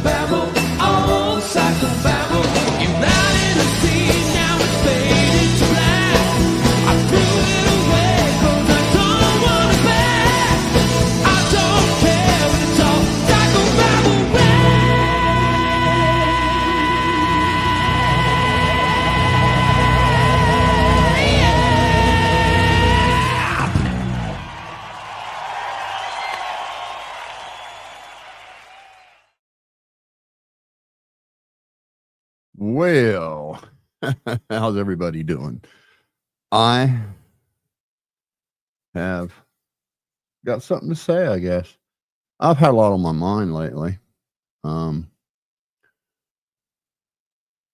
Babble, oh, psychobabble. You're out in the sea, now it's faded to black. I threw it away, 'cause I don't want it back. I don't care when it's all psychobabble Well, how's everybody doing? I have got something to say, I guess. I've had a lot on my mind lately. I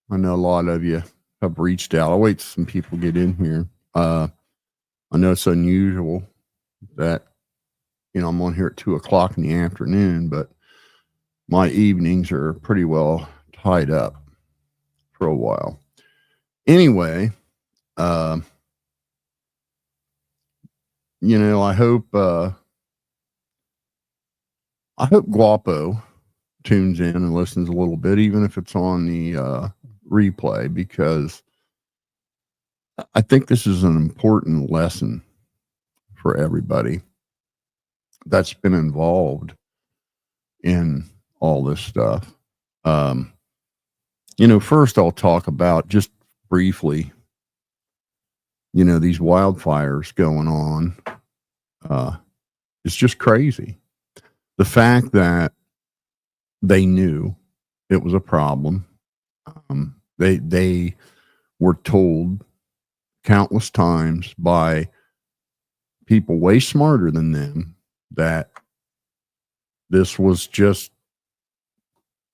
know a lot of you have reached out. I'll wait till some people get in here. I know it's unusual that, I'm on here at 2:00 in the afternoon, but my evenings are pretty well tied up for a while. Anyway, I hope Guapo tunes in and listens a little bit, even if it's on the replay, because I think this is an important lesson for everybody that's been involved in all this stuff. First I'll talk about just briefly, these wildfires going on. It's just crazy. The fact that they knew it was a problem. They were told countless times by people way smarter than them that this was just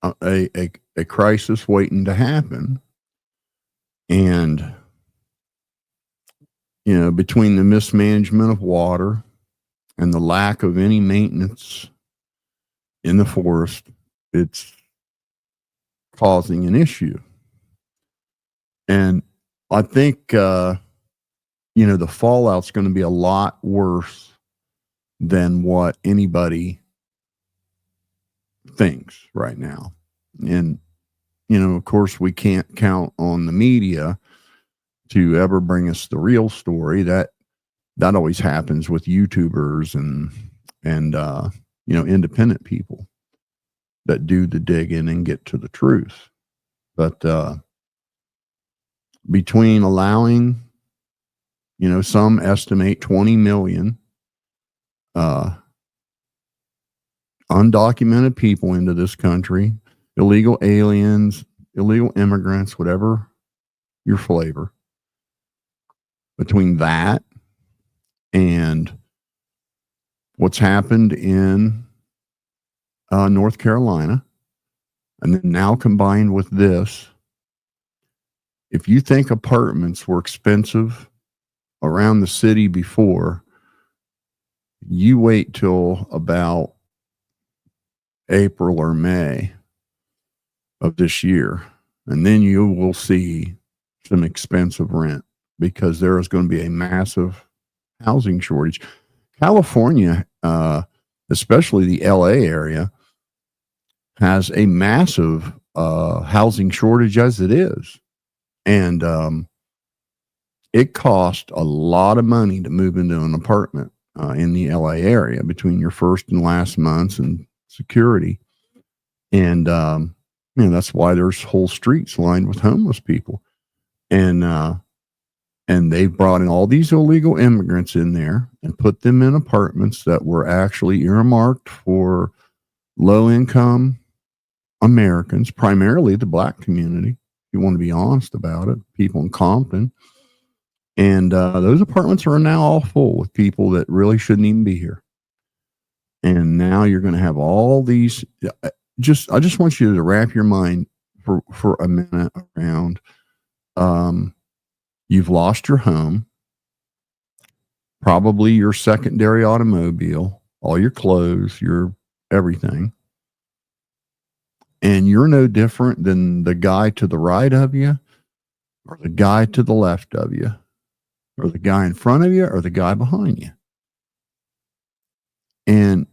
a crisis waiting to happen. And, between the mismanagement of water and the lack of any maintenance in the forest, it's causing an issue. And I think, the fallout's going to be a lot worse than what anybody thinks right now. And, of course, we can't count on the media to ever bring us the real story. That always happens with YouTubers and independent people that do the digging and get to the truth. But between allowing, some estimate 20 million undocumented people into this country, illegal aliens, illegal immigrants, whatever your flavor, between that and what's happened in North Carolina, and then now combined with this, if you think apartments were expensive around the city before, you wait till about April or May of this year, and then you will see some expensive rent, because there is going to be a massive housing shortage. California, especially the LA area, has a massive housing shortage as it is. And it costs a lot of money to move into an apartment in the LA area, between your first and last months and security. And that's why there's whole streets lined with homeless people. And they've brought in all these illegal immigrants in there and put them in apartments that were actually earmarked for low-income Americans, primarily the Black community, if you want to be honest about it, people in Compton. And those apartments are now all full with people that really shouldn't even be here. And now you're going to have all these. I just want you to wrap your mind for a minute around. You've lost your home, probably your secondary automobile, all your clothes, your everything. And you're no different than the guy to the right of you, or the guy to the left of you, or the guy in front of you, or the guy behind you. And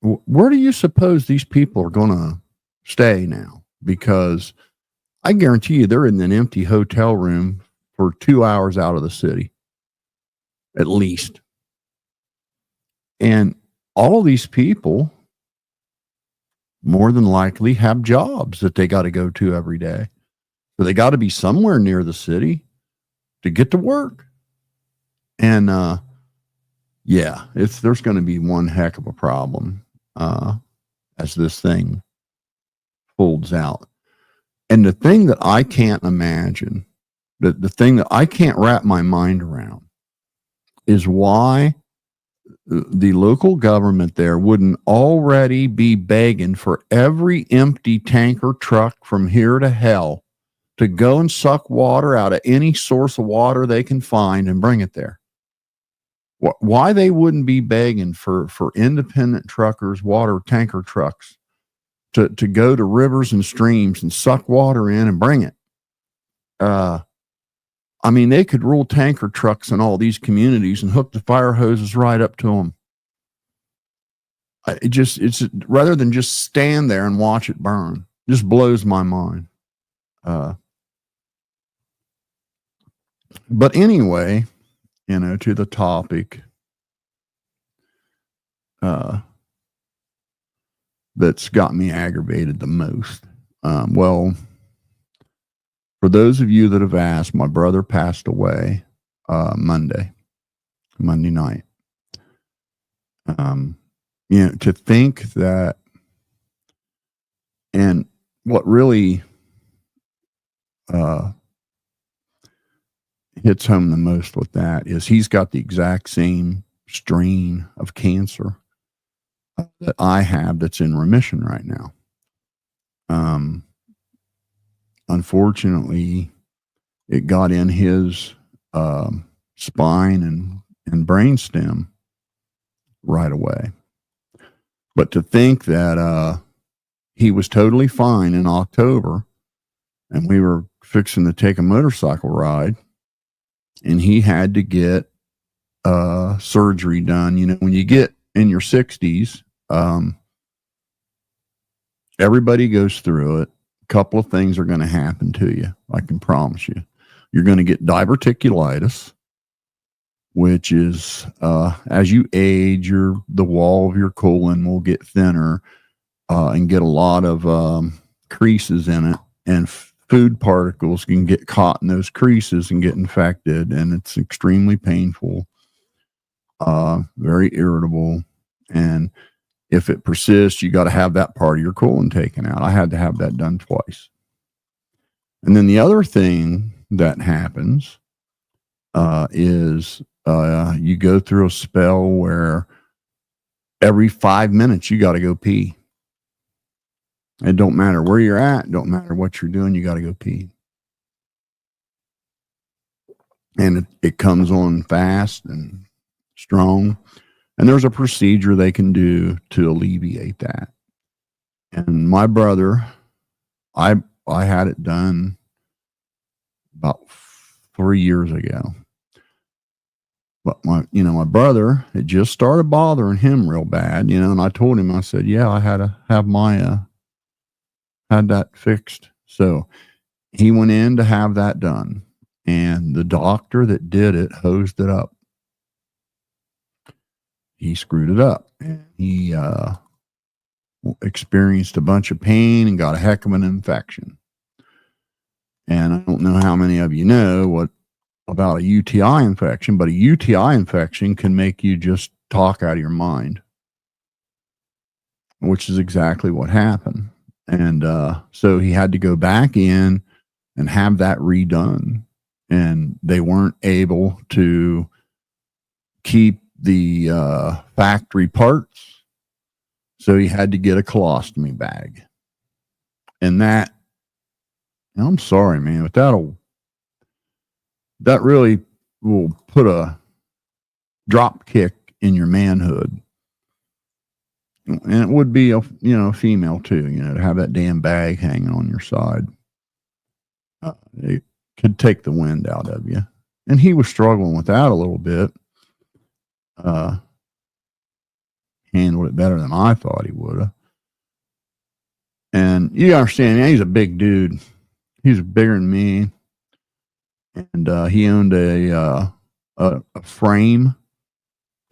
where do you suppose these people are going to stay now, because I guarantee you they're in an empty hotel room for 2 hours out of the city, at least. And all of these people more than likely have jobs that they got to go to every day. So they got to be somewhere near the city to get to work. And yeah, there's going to be one heck of a problem as this thing folds out. And the thing that I can't imagine, the thing that I can't wrap my mind around, is why the local government there wouldn't already be begging for every empty tanker truck from here to hell to go and suck water out of any source of water they can find and bring it there. Why they wouldn't be begging for independent truckers, water tanker trucks, to go to rivers and streams and suck water in and bring it. I mean, they could rule tanker trucks in all these communities and hook the fire hoses right up to them. It's rather than just stand there and watch it burn. Just blows my mind. But anyway, to the topic that's got me aggravated the most. Well, for those of you that have asked, my brother passed away Monday night. To think that, and what really hits home the most with that is he's got the exact same strain of cancer that I have that's in remission right now. Unfortunately, it got in his spine and brainstem right away. But to think that he was totally fine in October, and we were fixing to take a motorcycle ride, and he had to get surgery done. When you get in your 60s, everybody goes through it. A couple of things are going to happen to you. I can promise you. You're going to get diverticulitis, which is as you age, the wall of your colon will get thinner and get a lot of creases in it, and food particles can get caught in those creases and get infected, and it's extremely painful, very irritable, and if it persists, you got to have that part of your colon taken out. I had to have that done twice. And then the other thing that happens is you go through a spell where every 5 minutes you got to go pee. It don't matter where you're at, don't matter what you're doing, you got to go pee. And it comes on fast and strong. And there's a procedure they can do to alleviate that. And my brother, I had it done about 3 years ago. But my brother, it just started bothering him real bad, and I told him, I said, yeah, I had to have had that fixed. So he went in to have that done, and the doctor that did it hosed it up. He screwed it up. He experienced a bunch of pain and got a heck of an infection. And I don't know how many of you know about a UTI infection, but a UTI infection can make you just talk out of your mind, which is exactly what happened. And so he had to go back in and have that redone. And they weren't able to keep the factory parts. So he had to get a colostomy bag. And that, I'm sorry, man, but that really will put a drop kick in your manhood. And it would be a female too, to have that damn bag hanging on your side. It could take the wind out of you. And he was struggling with that a little bit. Handled it better than I thought he would have. And you understand, he's a big dude. He's bigger than me. And he owned a frame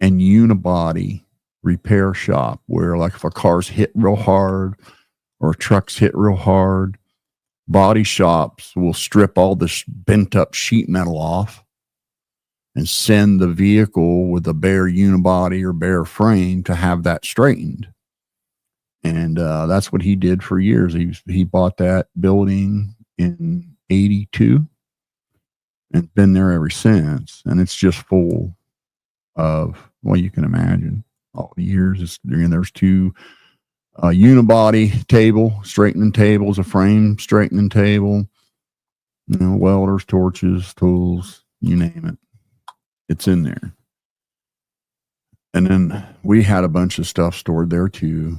and unibody repair shop where, like, if a car's hit real hard or a truck's hit real hard, body shops will strip all this bent up sheet metal off and send the vehicle with a bare unibody or bare frame to have that straightened. And that's what he did for years. He bought that building in 82 and been there ever since. And it's just full of, well, you can imagine all the years. There's two unibody table, straightening tables, a frame straightening table, welders, torches, tools, you name it. It's in there. And then we had a bunch of stuff stored there too.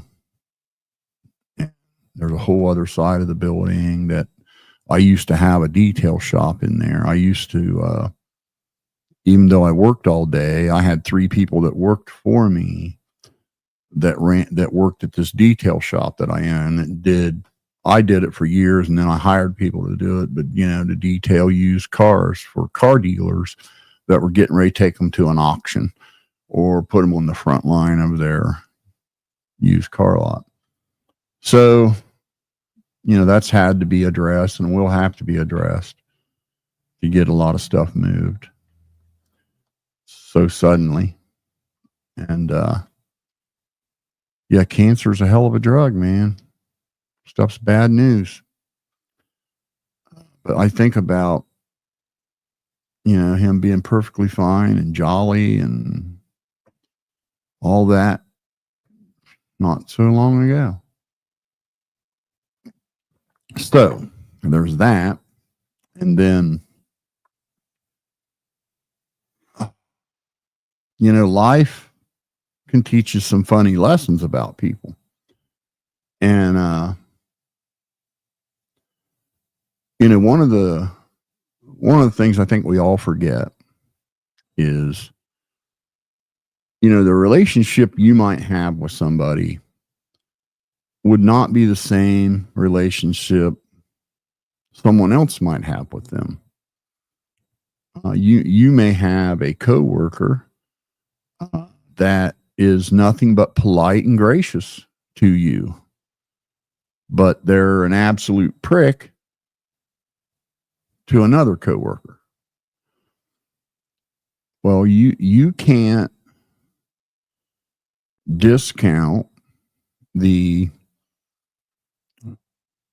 There's a whole other side of the building that I used to have a detail shop in there. I used to, even though I worked all day, I had 3 people that worked for me that worked at this detail shop that I own. I did it for years, and then I hired people to do it, but to detail used cars for car dealers that were getting ready to take them to an auction or put them on the front line of their used car lot. So, that's had to be addressed and will have to be addressed to get a lot of stuff moved so suddenly. And, yeah, cancer's a hell of a drug, man. Stuff's bad news. But I think about, him being perfectly fine and jolly and all that not so long ago. So there's that. And then, life can teach you some funny lessons about people. And, one of the things I think we all forget is, the relationship you might have with somebody would not be the same relationship someone else might have with them. You may have a coworker that is nothing but polite and gracious to you, but they're an absolute prick to another coworker. Well, you can't discount the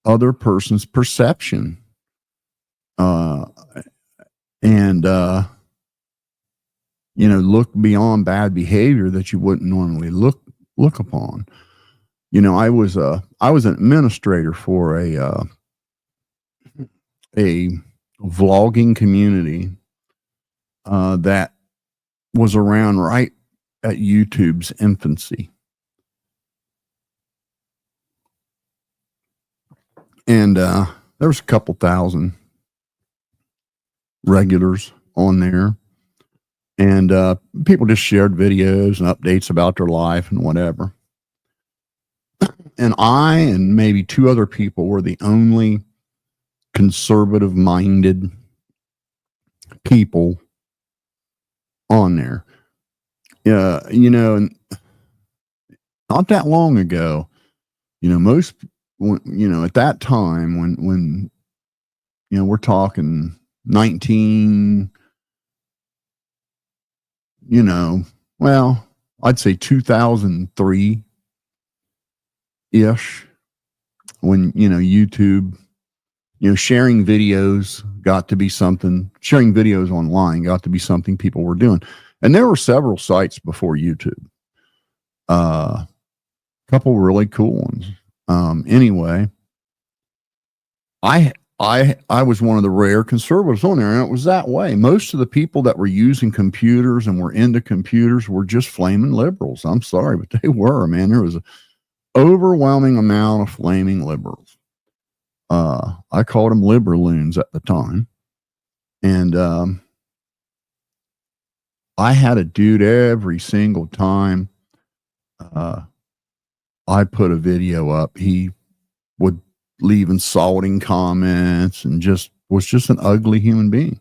other person's perception and look beyond bad behavior that you wouldn't normally look upon. I was an administrator for a vlogging community that was around right at YouTube's infancy. And there was a couple thousand regulars on there. And people just shared videos and updates about their life and whatever. And I and maybe 2 other people were the only conservative-minded people on there. And not that long ago, most, at that time when we're talking 19, I'd say 2003-ish, when, YouTube, sharing videos online got to be something people were doing. And there were several sites before YouTube. A couple really cool ones. Anyway, I was one of the rare conservatives on there, and it was that way. Most of the people that were using computers and were into computers were just flaming liberals. I'm sorry, but they were, man. There was an overwhelming amount of flaming liberals. I called them liberaloons at the time. And I had a dude every single time I put a video up. He would leave insulting comments and was just an ugly human being.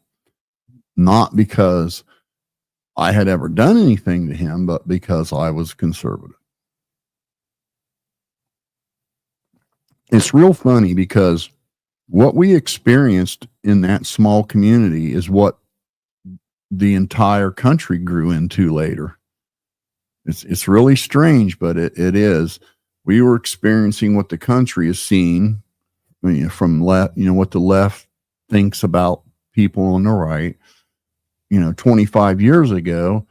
Not because I had ever done anything to him, but because I was conservative. It's real funny because what we experienced in that small community is what the entire country grew into later. It's really strange, but it is. We were experiencing what the country is seeing, from left, what the left thinks about people on the right, 25 years ago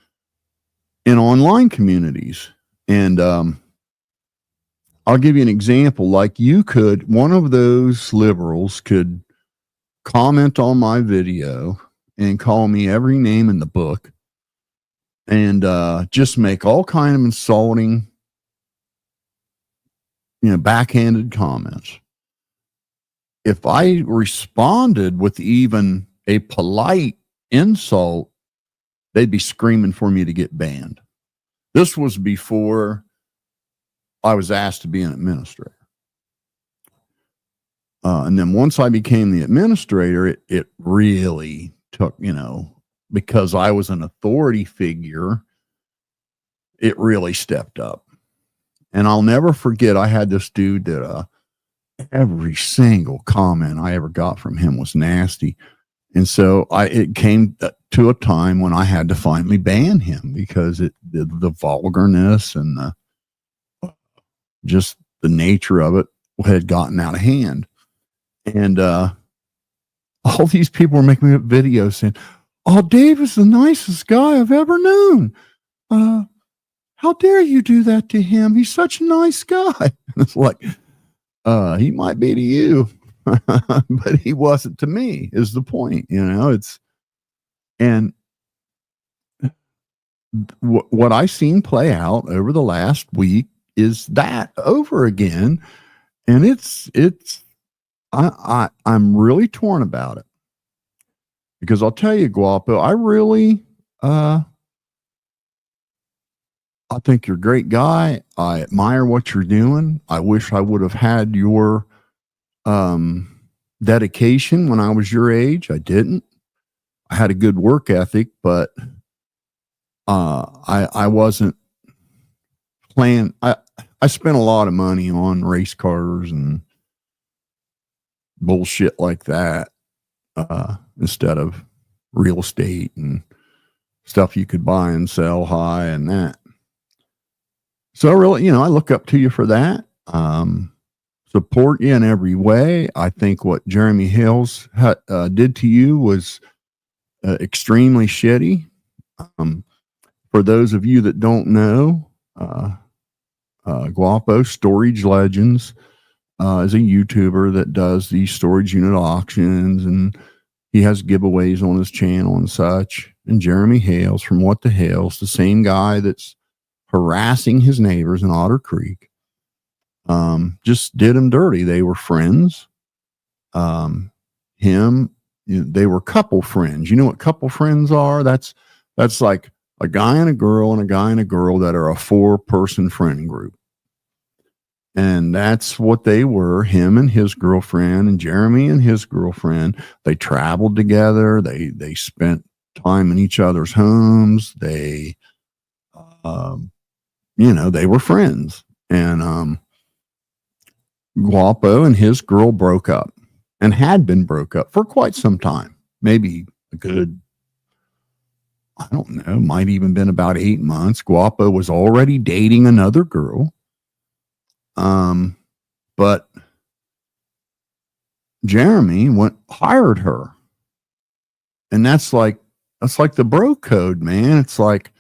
in online communities. And I'll give you an example. Like one of those liberals could comment on my video and call me every name in the book and just make all kind of insulting, backhanded comments. If I responded with even a polite insult, they'd be screaming for me to get banned. This was before I was asked to be an administrator. And then once I became the administrator, it really took, because I was an authority figure, it really stepped up. And I'll never forget, I had this dude that every single comment I ever got from him was nasty. And so it came to a time when I had to finally ban him because the vulgarness and just the nature of it had gotten out of hand. And all these people were making me videos saying, "Oh, Dave is the nicest guy I've ever known. How dare you do that to him? He's such a nice guy." And it's like, he might be to you, but he wasn't to me, is the point. And what I seen play out over the last week is that over again. And I'm really torn about it, because I'll tell you, Guapo, I really, I think you're a great guy. I admire what you're doing. I wish I would have had your dedication when I was your age. I didn't. I had a good work ethic, but I wasn't playing. I spent a lot of money on race cars and bullshit like that instead of real estate and stuff you could buy and sell high and that. So really, I look up to you for that. Support you in every way. I think what Jeremy Hales did to you was extremely shitty. For those of you that don't know, Guapo Storage Legends is a YouTuber that does these storage unit auctions, and he has giveaways on his channel and such. And Jeremy Hales from What the Hales, the same guy that's harassing his neighbors in Otter Creek, just did him dirty. They were friends. They were couple friends. You know what couple friends are? That's like a guy and a girl and a guy and a girl that are a 4-person friend group. And that's what they were, him and his girlfriend, and Jeremy and his girlfriend. They traveled together. They spent time in each other's homes. They, they were friends. And Guapo and his girl broke up, and had been broke up for quite some time. Maybe a good, I don't know, might even been about 8 months. Guapo was already dating another girl. But Jeremy hired her. And that's like the bro code, man. It's like,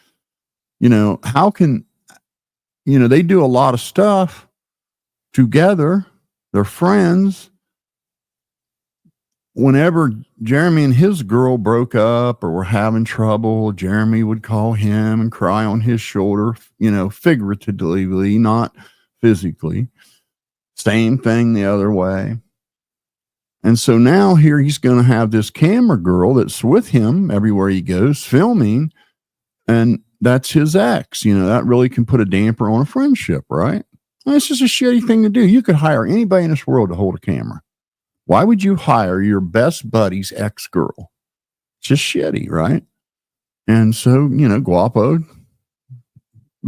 how can, they do a lot of stuff together. They're friends. Whenever Jeremy and his girl broke up or were having trouble, Jeremy would call him and cry on his shoulder, figuratively, not physically. Same thing the other way. And so now here he's going to have this camera girl that's with him everywhere he goes, filming, and that's his ex. That really can put a damper on a friendship, right? This is a shitty thing to do. You could hire anybody in this world to hold a camera. Why would you hire your best buddy's ex-girl? It's just shitty, right? And so, Guapo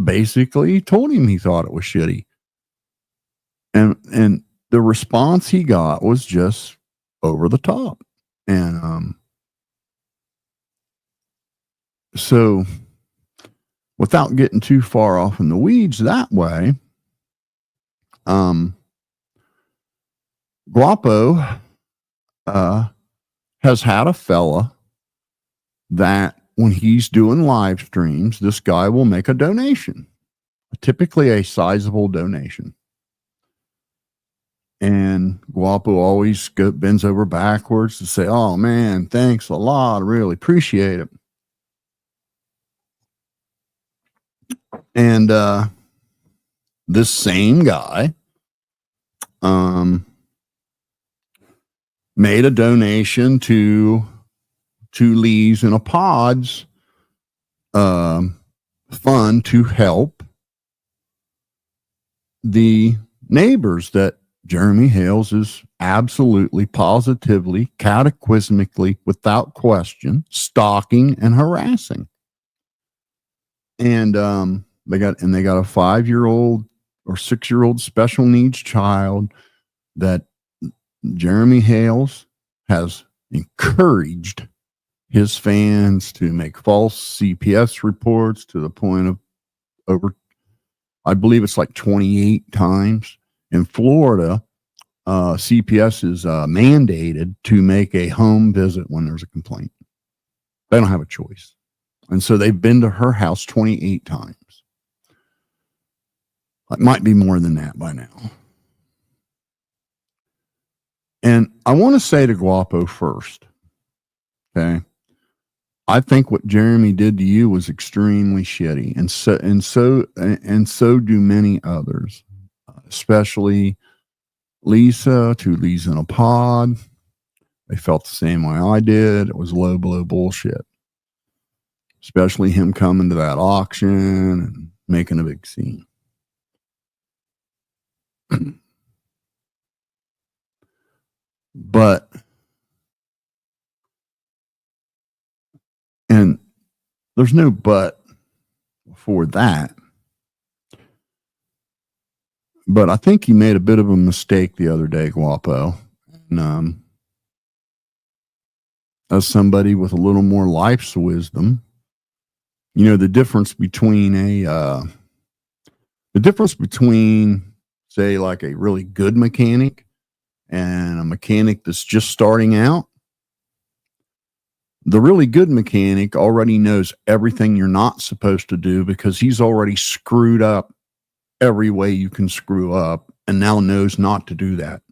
basically told him he thought it was shitty. And the response he got was just over the top. And so without getting too far off in the weeds that way, Guapo has had a fella that when he's doing live streams, this guy will make a donation, typically a sizable donation. And Guapo always bends over backwards to say, "Oh man, thanks a lot. I really appreciate it." And this same guy made a donation to Lee's in a Pod's fund to help the neighbors that Jeremy Hales is absolutely, positively, cataclysmically, without question, stalking and harassing. And they got a 5-year-old or 6-year-old special needs child that Jeremy Hales has encouraged his fans to make false CPS reports to the point of over, I believe it's like 28 times. In Florida, CPS is mandated to make a home visit when there's a complaint. They don't have a choice. And so they've been to her house 28 times. It might be more than that by now. And I want to say to Guapo first, okay, I think what Jeremy did to you was extremely shitty, and so do many others, especially Lisa to Lisa in a Pod. They felt the same way I did. It was low blow bullshit, especially him coming to that auction and making a big scene. But, and there's no but for that. But I think he made a bit of a mistake the other day, Guapo. And, as somebody with a little more life's wisdom, the difference between say, like a really good mechanic and a mechanic that's just starting out. The really good mechanic already knows everything you're not supposed to do because he's already screwed up every way you can screw up and now knows not to do that.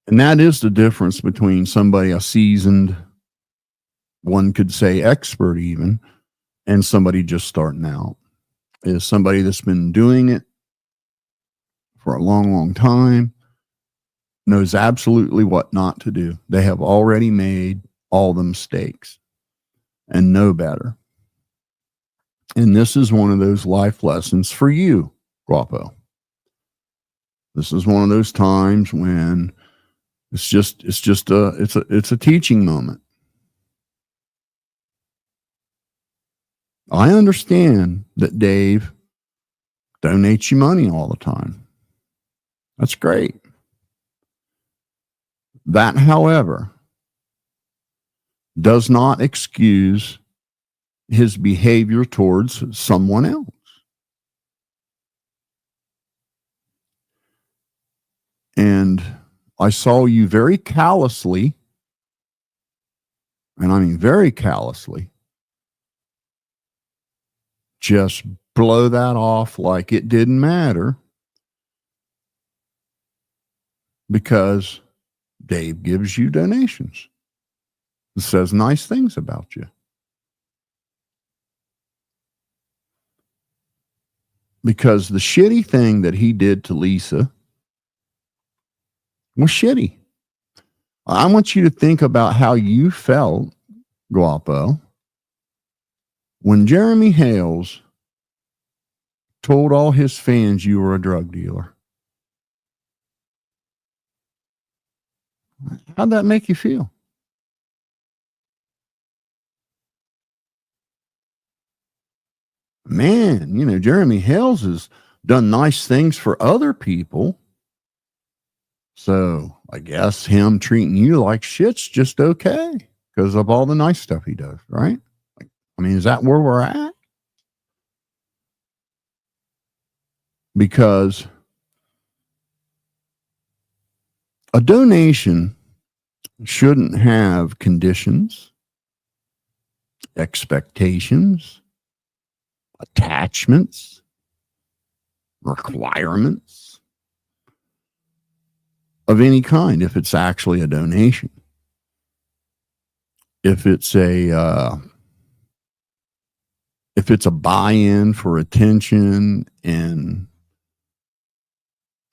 And that is the difference between somebody, a seasoned, one could say expert even, and somebody just starting out. Is somebody that's been doing it for a long, long time, knows absolutely what not to do. They have already made all the mistakes and know better. And this is one of those life lessons for you, Guapo. This is one of those times when it's a teaching moment. I understand that Dave donates you money all the time. That's great. That, however, does not excuse his behavior towards someone else. And I saw you very callously, and I mean very callously, just blow that off like it didn't matter because Dave gives you donations. It says nice things about you. Because the shitty thing that he did to Lisa was shitty. I want you to think about how you felt, Guapo, when Jeremy Hales told all his fans you were a drug dealer. How'd that make you feel? Man, you know, Jeremy Hales has done nice things for other people. So I guess him treating you like shit's just okay because of all the nice stuff he does, right? I mean, is that where we're at? Because a donation shouldn't have conditions, expectations, attachments, requirements of any kind if it's actually a donation. If it's a buy-in for attention and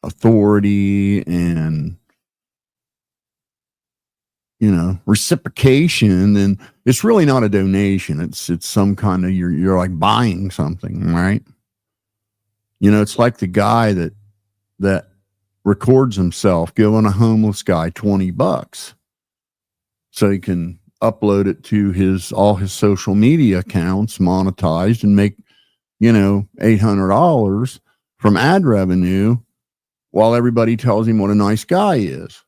authority and, you know, reciprocation, then it's really not a donation. It's some kind of, you're like buying something, right? You know, it's like the guy that records himself giving a homeless guy $20 so he can upload it to all his social media accounts, monetized, and make, you know, $800 from ad revenue while everybody tells him what a nice guy is.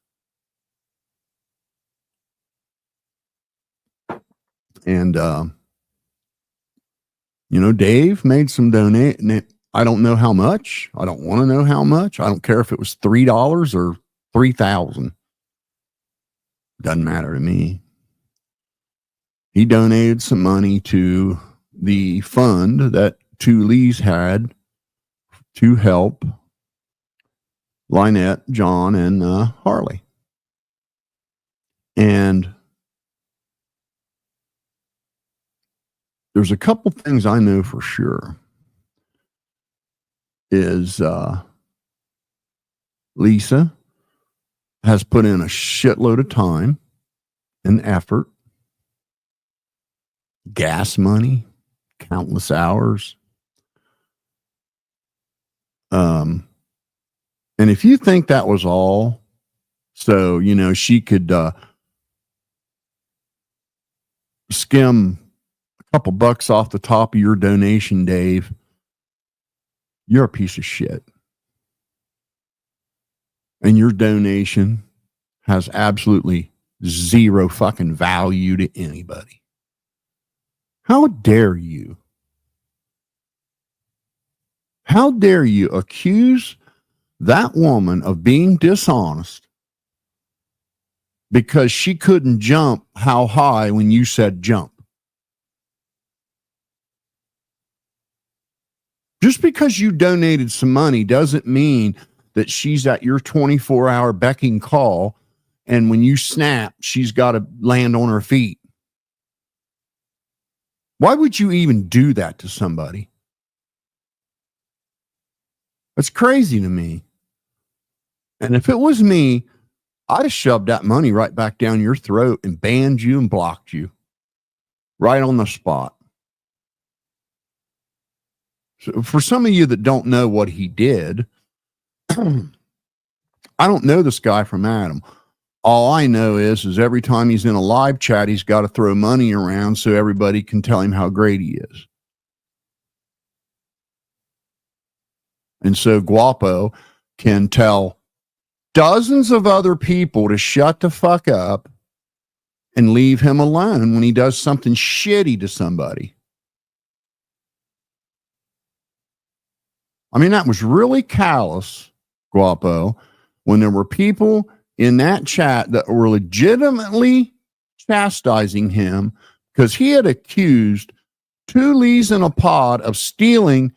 And, you know, Dave made some donate. I don't know how much. I don't want to know how much. I don't care if it was $3 or $3,000. Doesn't matter to me. He donated some money to the fund that Two Lees had to help Lynette, John, and Harley. And there's a couple things I know for sure is Lisa has put in a shitload of time and effort, gas money, countless hours. And if you think that was all, so, you know, she could skim a couple bucks off the top of your donation, Dave, you're a piece of shit. And your donation has absolutely zero fucking value to anybody. How dare you? How dare you accuse that woman of being dishonest because she couldn't jump how high when you said jump? Just because you donated some money doesn't mean that she's at your 24-hour becking call, and when you snap, she's got to land on her feet. Why would you even do that to somebody? That's crazy to me. And if it was me, I'd have shoved that money right back down your throat and banned you and blocked you right on the spot. So for some of you that don't know what he did, I don't know this guy from Adam. All I know is every time he's in a live chat, he's got to throw money around so everybody can tell him how great he is. And so Guapo can tell dozens of other people to shut the fuck up and leave him alone when he does something shitty to somebody. I mean, that was really callous, Guapo, when there were people in that chat that were legitimately chastising him because he had accused Two Lees in a Pod of stealing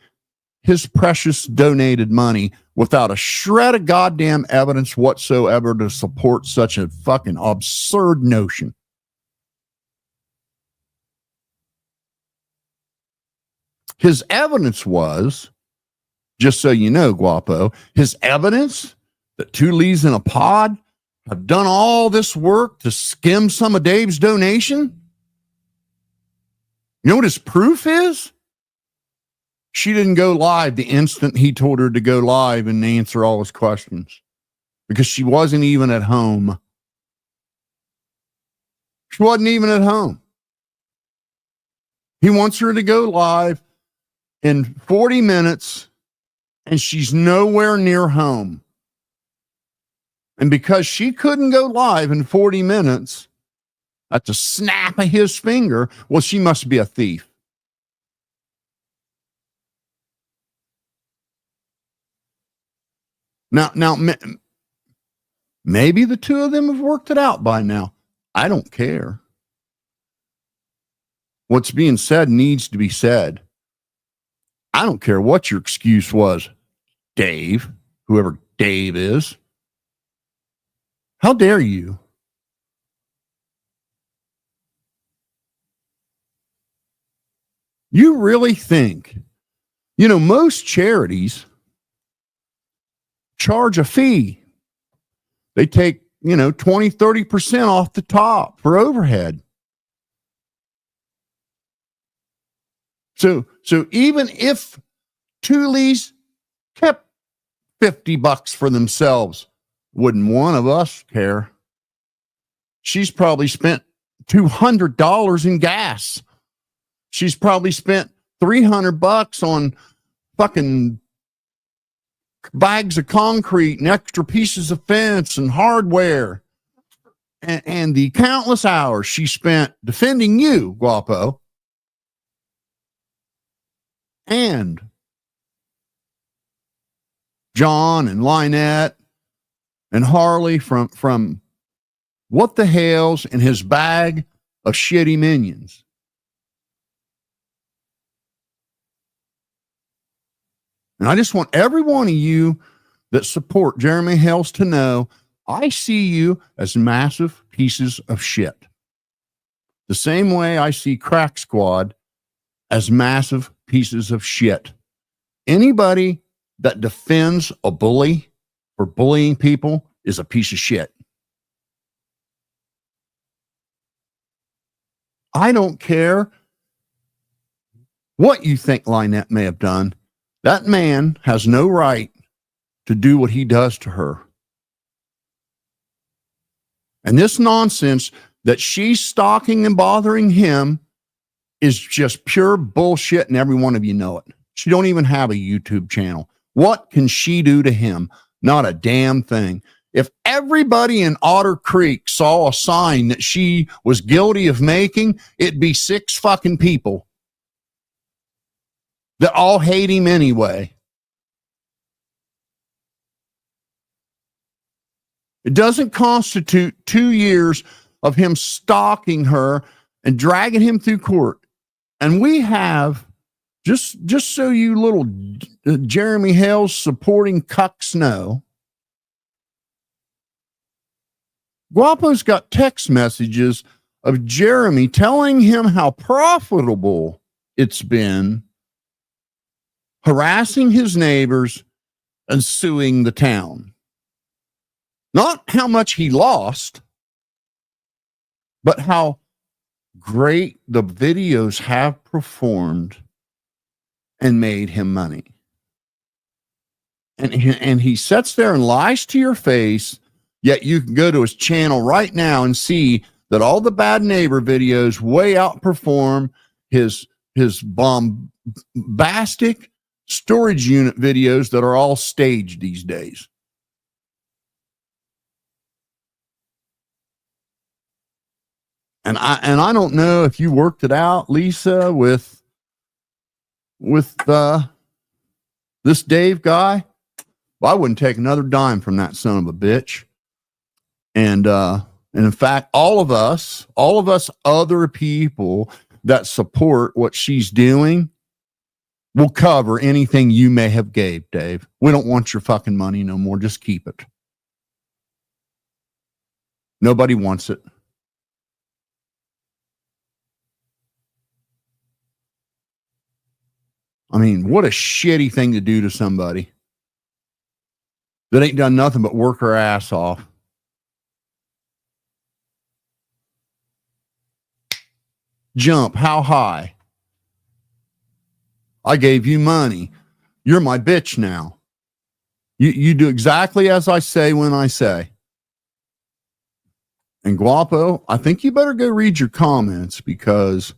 his precious donated money without a shred of goddamn evidence whatsoever to support such a fucking absurd notion. His evidence was, just so you know, Guapo, his evidence that Two Lees in a Pod have done all this work to skim some of Dave's donation. You know what his proof is? She didn't go live the instant he told her to go live and answer all his questions because she wasn't even at home. She wasn't even at home. He wants her to go live in 40 minutes and she's nowhere near home. And because she couldn't go live in 40 minutes at the snap of his finger, well, she must be a thief. Now, maybe the two of them have worked it out by now. I don't care. What's being said needs to be said. I don't care what your excuse was, Dave, whoever Dave is. How dare you? You really think, most charities charge a fee. They take, 20, 30% off the top for overhead. So even if Thule's kept $50 for themselves, wouldn't one of us care? She's probably spent $200 in gas. She's probably spent $300 on fucking bags of concrete and extra pieces of fence and hardware. And the countless hours she spent defending you, Guapo, and John and Lynette and Harley from what the hell's in his bag of shitty minions. And I just want every one of you that support Jeremy Hales to know I see you as massive pieces of shit. The same way I see Crack Squad as massive pieces of shit. Anybody that defends a bully for bullying people is a piece of shit. I don't care what you think Lynette may have done. That man has no right to do what he does to her. And this nonsense that she's stalking and bothering him is just pure bullshit, and every one of you know it. She don't even have a YouTube channel. What can she do to him? Not a damn thing. If everybody in Otter Creek saw a sign that she was guilty of making, it'd be 6 fucking people that all hate him anyway. It doesn't constitute 2 years of him stalking her and dragging him through court. And we have, just so you little Jeremy Hales supporting cucks know, Guapo's got text messages of Jeremy telling him how profitable it's been harassing his neighbors and suing the town. Not how much he lost, but how great the videos have performed and made him money. And he sits there and lies to your face, yet you can go to his channel right now and see that all the bad neighbor videos way outperform his bombastic storage unit videos that are all staged these days. And I don't know if you worked it out, Lisa, with this Dave guy. Well, I wouldn't take another dime from that son of a bitch. And in fact, all of us other people that support what she's doing will cover anything you may have gave, Dave. We don't want your fucking money no more. Just keep it. Nobody wants it. I mean, what a shitty thing to do to somebody that ain't done nothing but work her ass off. Jump how high? I gave you money. You're my bitch now. You do exactly as I say when I say. And Guapo, I think you better go read your comments because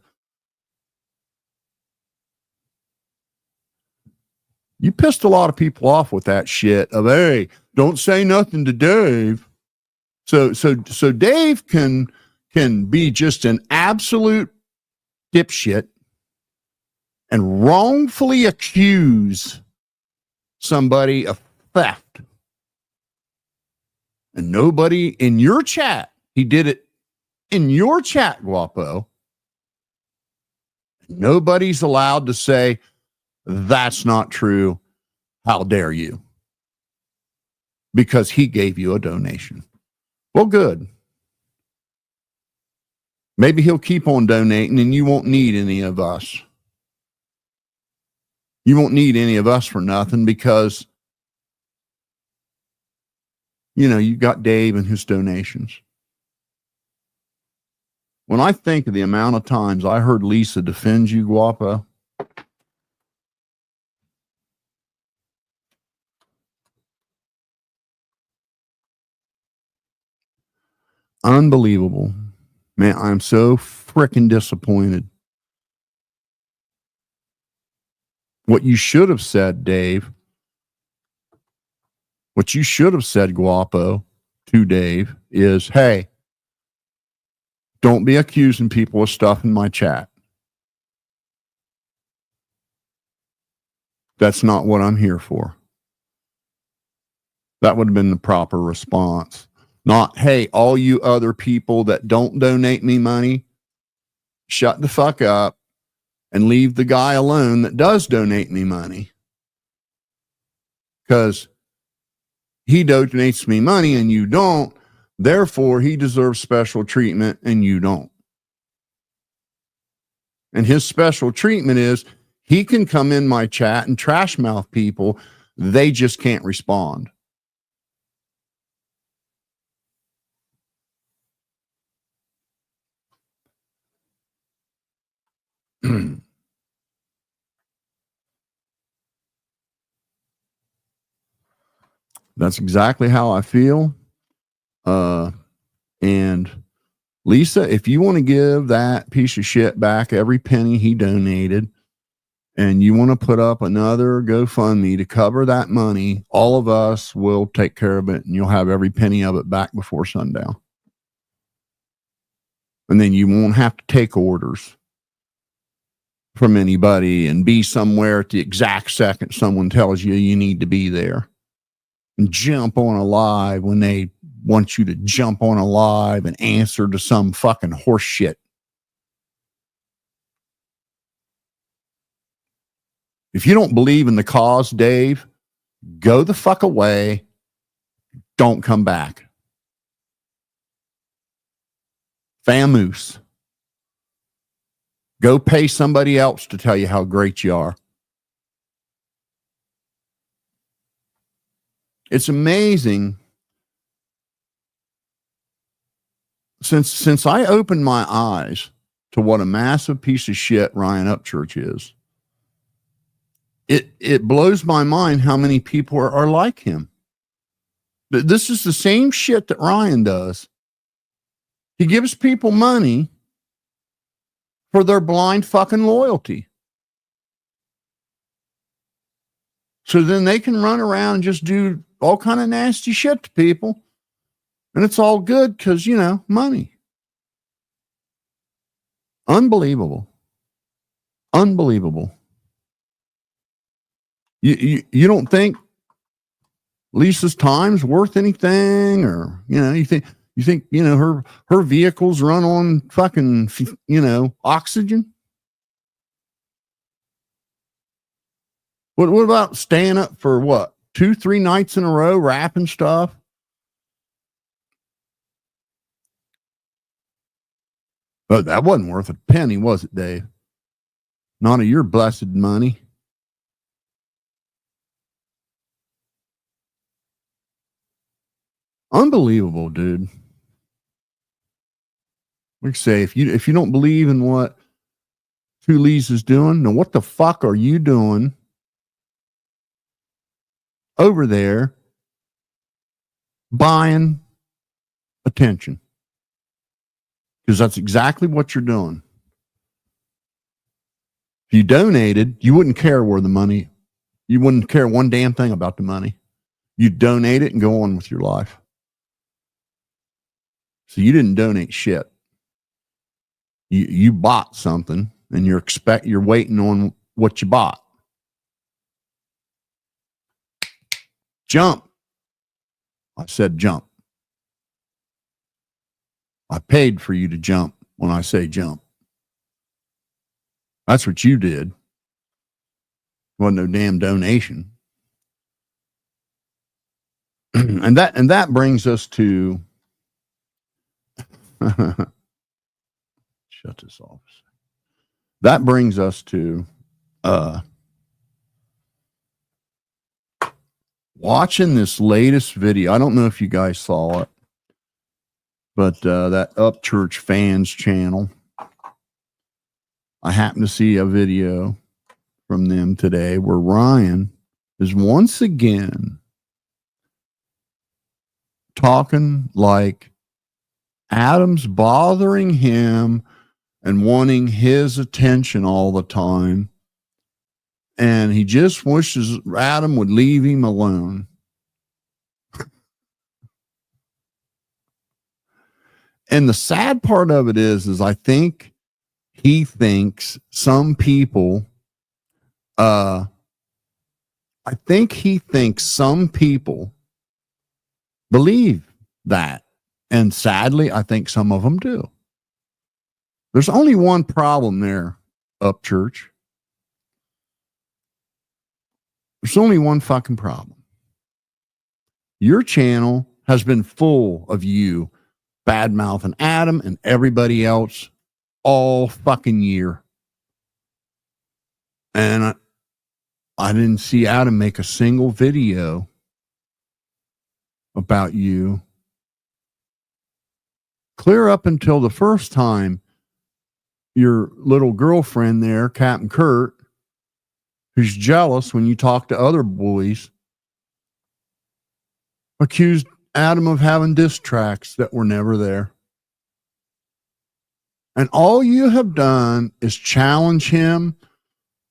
you pissed a lot of people off with that shit of, hey, don't say nothing to Dave. So Dave can be just an absolute dipshit and wrongfully accuse somebody of theft. And nobody in your chat, he did it in your chat, Guapo. Nobody's allowed to say, that's not true. How dare you? Because he gave you a donation. Well, good. Maybe he'll keep on donating and you won't need any of us. You won't need any of us for nothing because, you know, you got Dave and his donations. When I think of the amount of times I heard Lisa defend you, Guapo, unbelievable. Man, I'm so freaking disappointed. What you should have said, Dave, what you should have said, Guapo, to Dave is, hey, don't be accusing people of stuff in my chat. That's not what I'm here for. That would have been the proper response. Not, hey, all you other people that don't donate me money, shut the fuck up and leave the guy alone that does donate me money. Because he donates me money and you don't. Therefore, he deserves special treatment and you don't. And his special treatment is he can come in my chat and trash mouth people. They just can't respond. That's exactly how I feel. And Lisa, if you want to give that piece of shit back every penny he donated, and you want to put up another GoFundMe to cover that money, all of us will take care of it, and you'll have every penny of it back before sundown. And then you won't have to take orders from anybody and be somewhere at the exact second someone tells you you need to be there. And jump on a live when they want you to jump on a live and answer to some fucking horse shit. If you don't believe in the cause, Dave, go the fuck away. Don't come back. Famoose. Go pay somebody else to tell you how great you are. It's amazing. Since I opened my eyes to what a massive piece of shit Ryan Upchurch is, it blows my mind how many people are like him. This is the same shit that Ryan does. He gives people money for their blind fucking loyalty. So then they can run around and just do all kind of nasty shit to people. And it's all good because, you know, money. Unbelievable. Unbelievable. You don't think Lisa's time's worth anything, or, you know, you think, you know, her vehicles run on fucking, you know, oxygen? What about staying up for what, 2-3 nights in a row wrapping stuff? But that wasn't worth a penny, was it, Dave? Not of your blessed money. Unbelievable, dude. Like I say, if you don't believe in what Tulise is doing. Now, what the fuck are you doing over there buying attention? Because that's exactly what you're doing. If you donated, you wouldn't care where the money, you wouldn't care one damn thing about the money. You'd donate it and go on with your life. So you didn't donate shit. You bought something and you're waiting on what you bought. Jump. I said jump. I paid for you to jump when I say jump. That's what you did. Wasn't no damn donation. and that brings us to shut this off. That brings us to watching this latest video. I don't know if you guys saw it, but that Upchurch fans channel. I happened to see a video from them today where Ryan is once again talking like Adam's bothering him and wanting his attention all the time. And he just wishes Adam would leave him alone. And the sad part of it is I think he thinks some people, believe that. And sadly, I think some of them do. There's only one problem there, Upchurch. There's only one fucking problem. Your channel has been full of you bad-mouthing Adam and everybody else all fucking year. And I didn't see Adam make a single video about you. Clear up until the first time your little girlfriend there, Captain Kurt, who's jealous when you talk to other boys, accused Adam of having diss tracks that were never there. And all you have done is challenge him,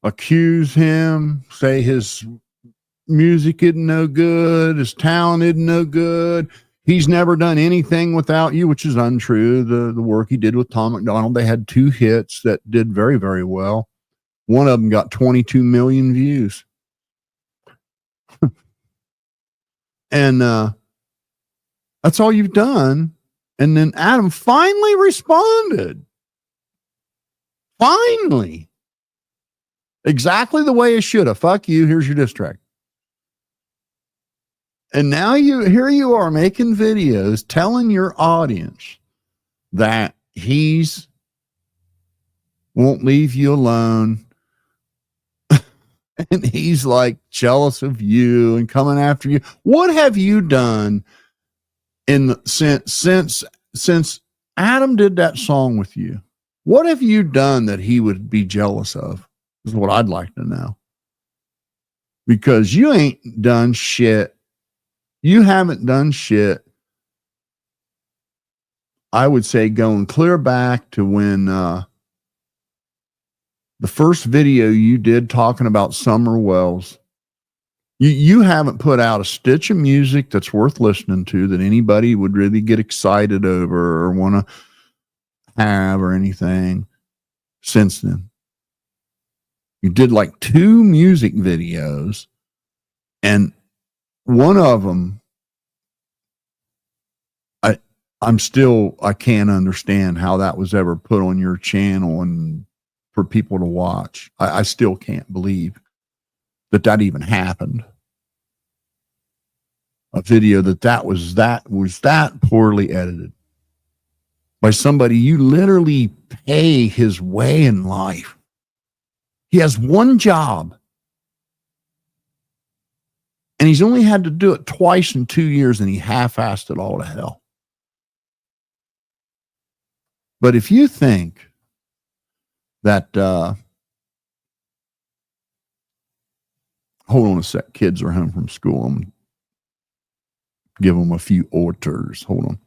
accuse him, say his music isn't no good, his talent isn't no good. He's never done anything without you, which is untrue. The work he did with Tom McDonald, they had 2 hits that did very, very well. One of them got 22 million views. And that's all you've done. And then Adam finally responded. Finally. Exactly the way it should have. Fuck you. Here's your diss track. And now here you are making videos telling your audience that he's won't leave you alone. And he's like jealous of you and coming after you. What have you done since Adam did that song with you? What have you done that he would be jealous of? Is what I'd like to know. Because you ain't done shit. You haven't done shit. I would say going clear back to when the first video you did talking about Summer Wells. You haven't put out a stitch of music that's worth listening to that anybody would really get excited over or want to have or anything since then. You did like 2 music videos, and one of them, I can't understand how that was ever put on your channel and for people to watch. I still can't believe that even happened. A video that was that poorly edited by somebody you literally pay his way in life. He has one job, and he's only had to do it twice in 2 years, and he half-assed it all to hell. But if you think that hold on a sec. Kids are home from school. I'm give them a few orders. Hold on.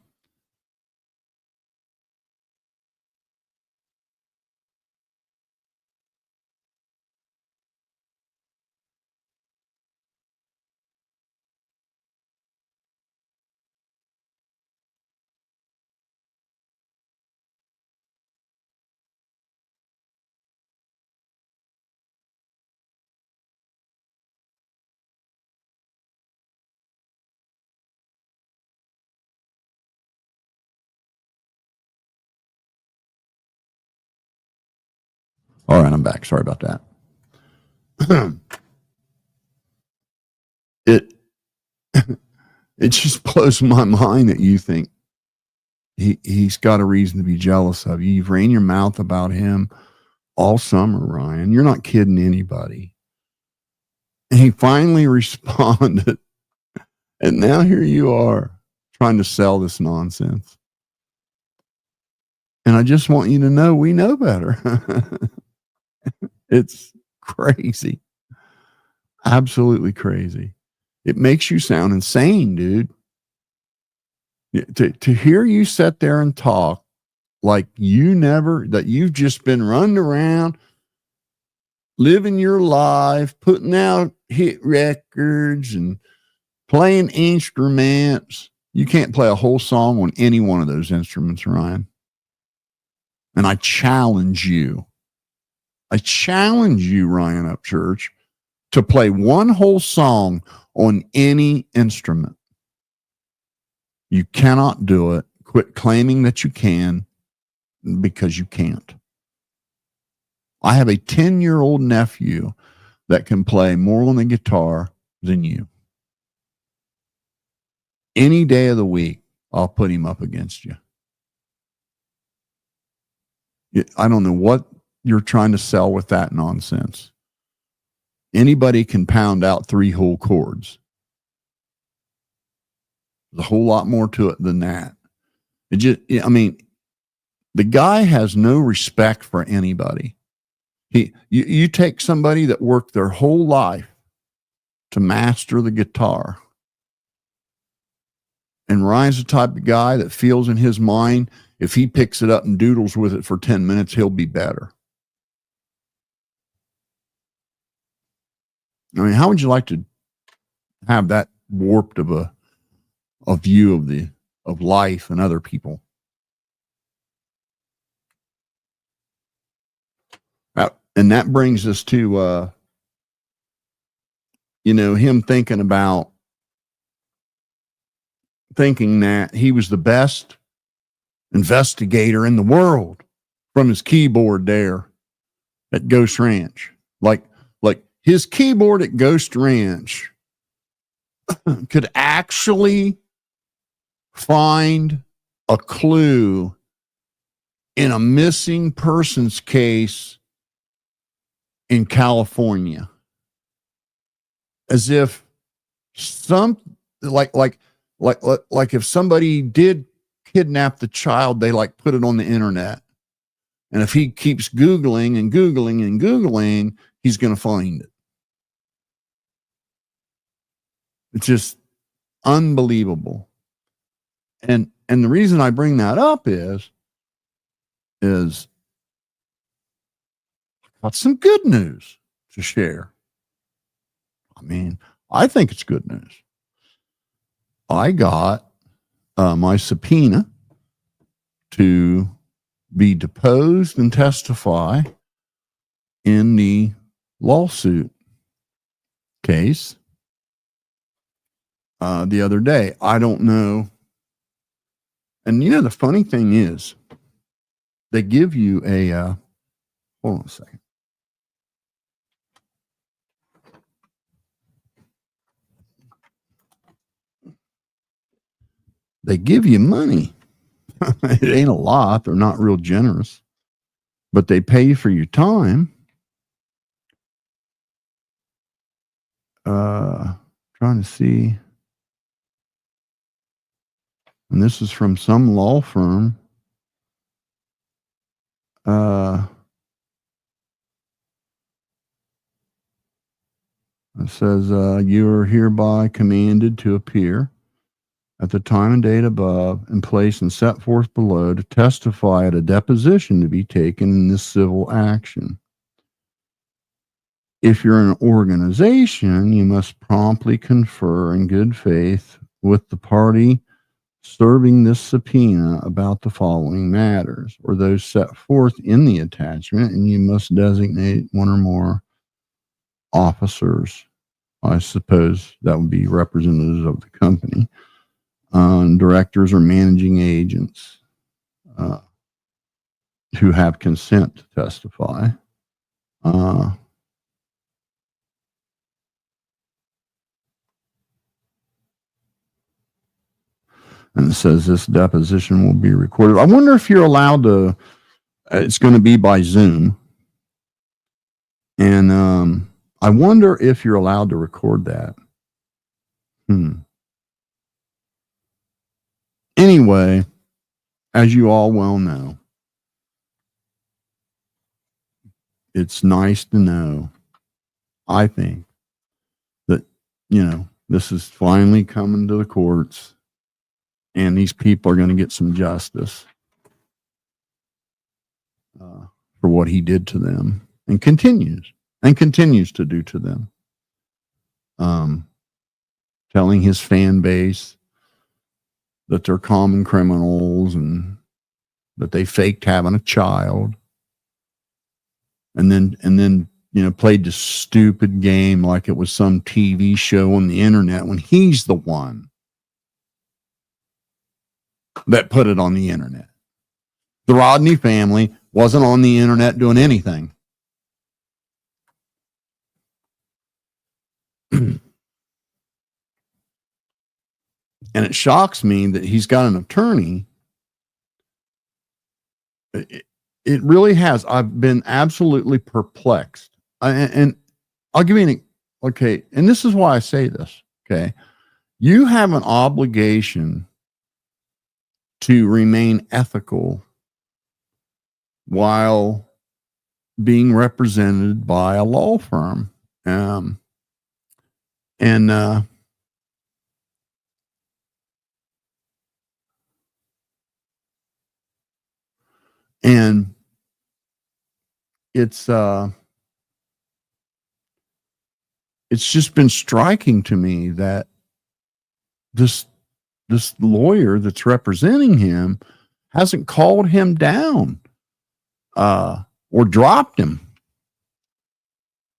All right, I'm back. Sorry about that. it it just blows my mind that you think he's got a reason to be jealous of you. You've ran your mouth about him all summer, Ryan. You're not kidding anybody. And he finally responded, and now here you are trying to sell this nonsense. And I just want you to know we know better. It's crazy. Absolutely crazy. It makes you sound insane, dude. To hear you sit there and talk like that you've just been running around, living your life, putting out hit records and playing instruments. You can't play a whole song on any one of those instruments, Ryan. And I challenge you, Ryan Upchurch, to play one whole song on any instrument. You cannot do it. Quit claiming that you can, because you can't. I have a 10-year-old nephew that can play more on the guitar than you. Any day of the week, I'll put him up against you. I don't know what you're trying to sell with that nonsense. Anybody can pound out 3 whole chords. There's a whole lot more to it than that. The guy has no respect for anybody. You take somebody that worked their whole life to master the guitar, and Ryan's the type of guy that feels in his mind, if he picks it up and doodles with it for 10 minutes, he'll be better. I mean, how would you like to have that warped of a view of life and other people? And that brings us to, him thinking that he was the best investigator in the world from his keyboard there at Ghost Ranch. Like his keyboard at Ghost Ranch could actually find a clue in a missing persons case in California, as if like if somebody did kidnap the child, they put it on the internet, and if he keeps Googling and Googling and Googling, he's going to find it. It's just unbelievable. And the reason I bring that up is I've got some good news to share. I mean, I think it's good news. I got my subpoena to be deposed and testify in the lawsuit case the other day. I don't know. And the funny thing is, they give you hold on a second. They give you money. It ain't a lot. They're not real generous, but they pay you for your time. Trying to see. And this is from some law firm. It says, you are hereby commanded to appear at the time and date above and place and set forth below to testify at a deposition to be taken in this civil action. If you're an organization, you must promptly confer in good faith with the party serving this subpoena about the following matters, or those set forth in the attachment, and you must designate one or more officers. I suppose that would be representatives of the company, directors or managing agents who have consent to testify. And it says this deposition will be recorded. I wonder if you're allowed to, it's going to be by Zoom. And I wonder if you're allowed to record that. Anyway, as you all well know, it's nice to know, I think, that, this is finally coming to the courts and these people are going to get some justice for what he did to them and continues to do to them. Telling his fan base that they're common criminals and that they faked having a child. And then played this stupid game like it was some TV show on the internet when he's the one that put it on the internet. The Rodney family wasn't on the internet doing anything. And it shocks me that he's got an attorney. It really has. I've been absolutely perplexed. And I'll give you okay. And this is why I say this. Okay. You have an obligation to remain ethical while being represented by a law firm. And it's just been striking to me that this lawyer that's representing him hasn't called him down or dropped him.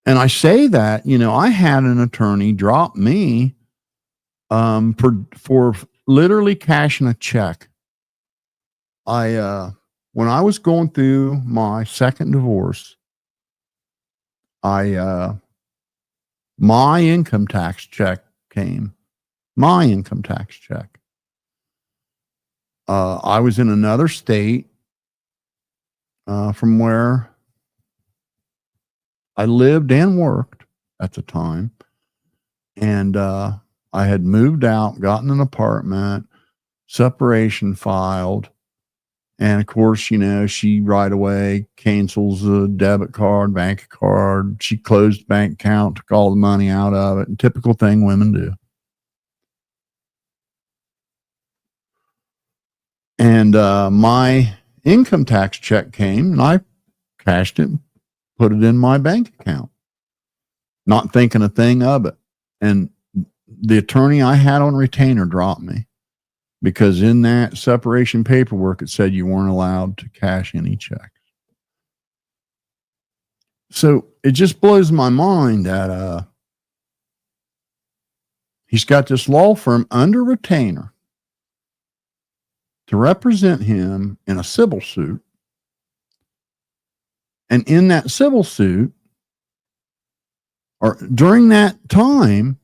And I say that, I had an attorney drop me for literally cashing a check. When I was going through my second divorce, my income tax check came. My income tax check. I was in another state from where I lived and worked at the time. And I had moved out, gotten an apartment, separation filed. And of course, she right away cancels a debit card, bank card. She closed bank account, took all the money out of it. And typical thing women do. And my income tax check came and I cashed it, put it in my bank account, not thinking a thing of it. And the attorney I had on retainer dropped me because in that separation paperwork, it said you weren't allowed to cash any checks. So it just blows my mind that he's got this law firm under retainer to represent him in a civil suit. And in that civil suit, or during that time,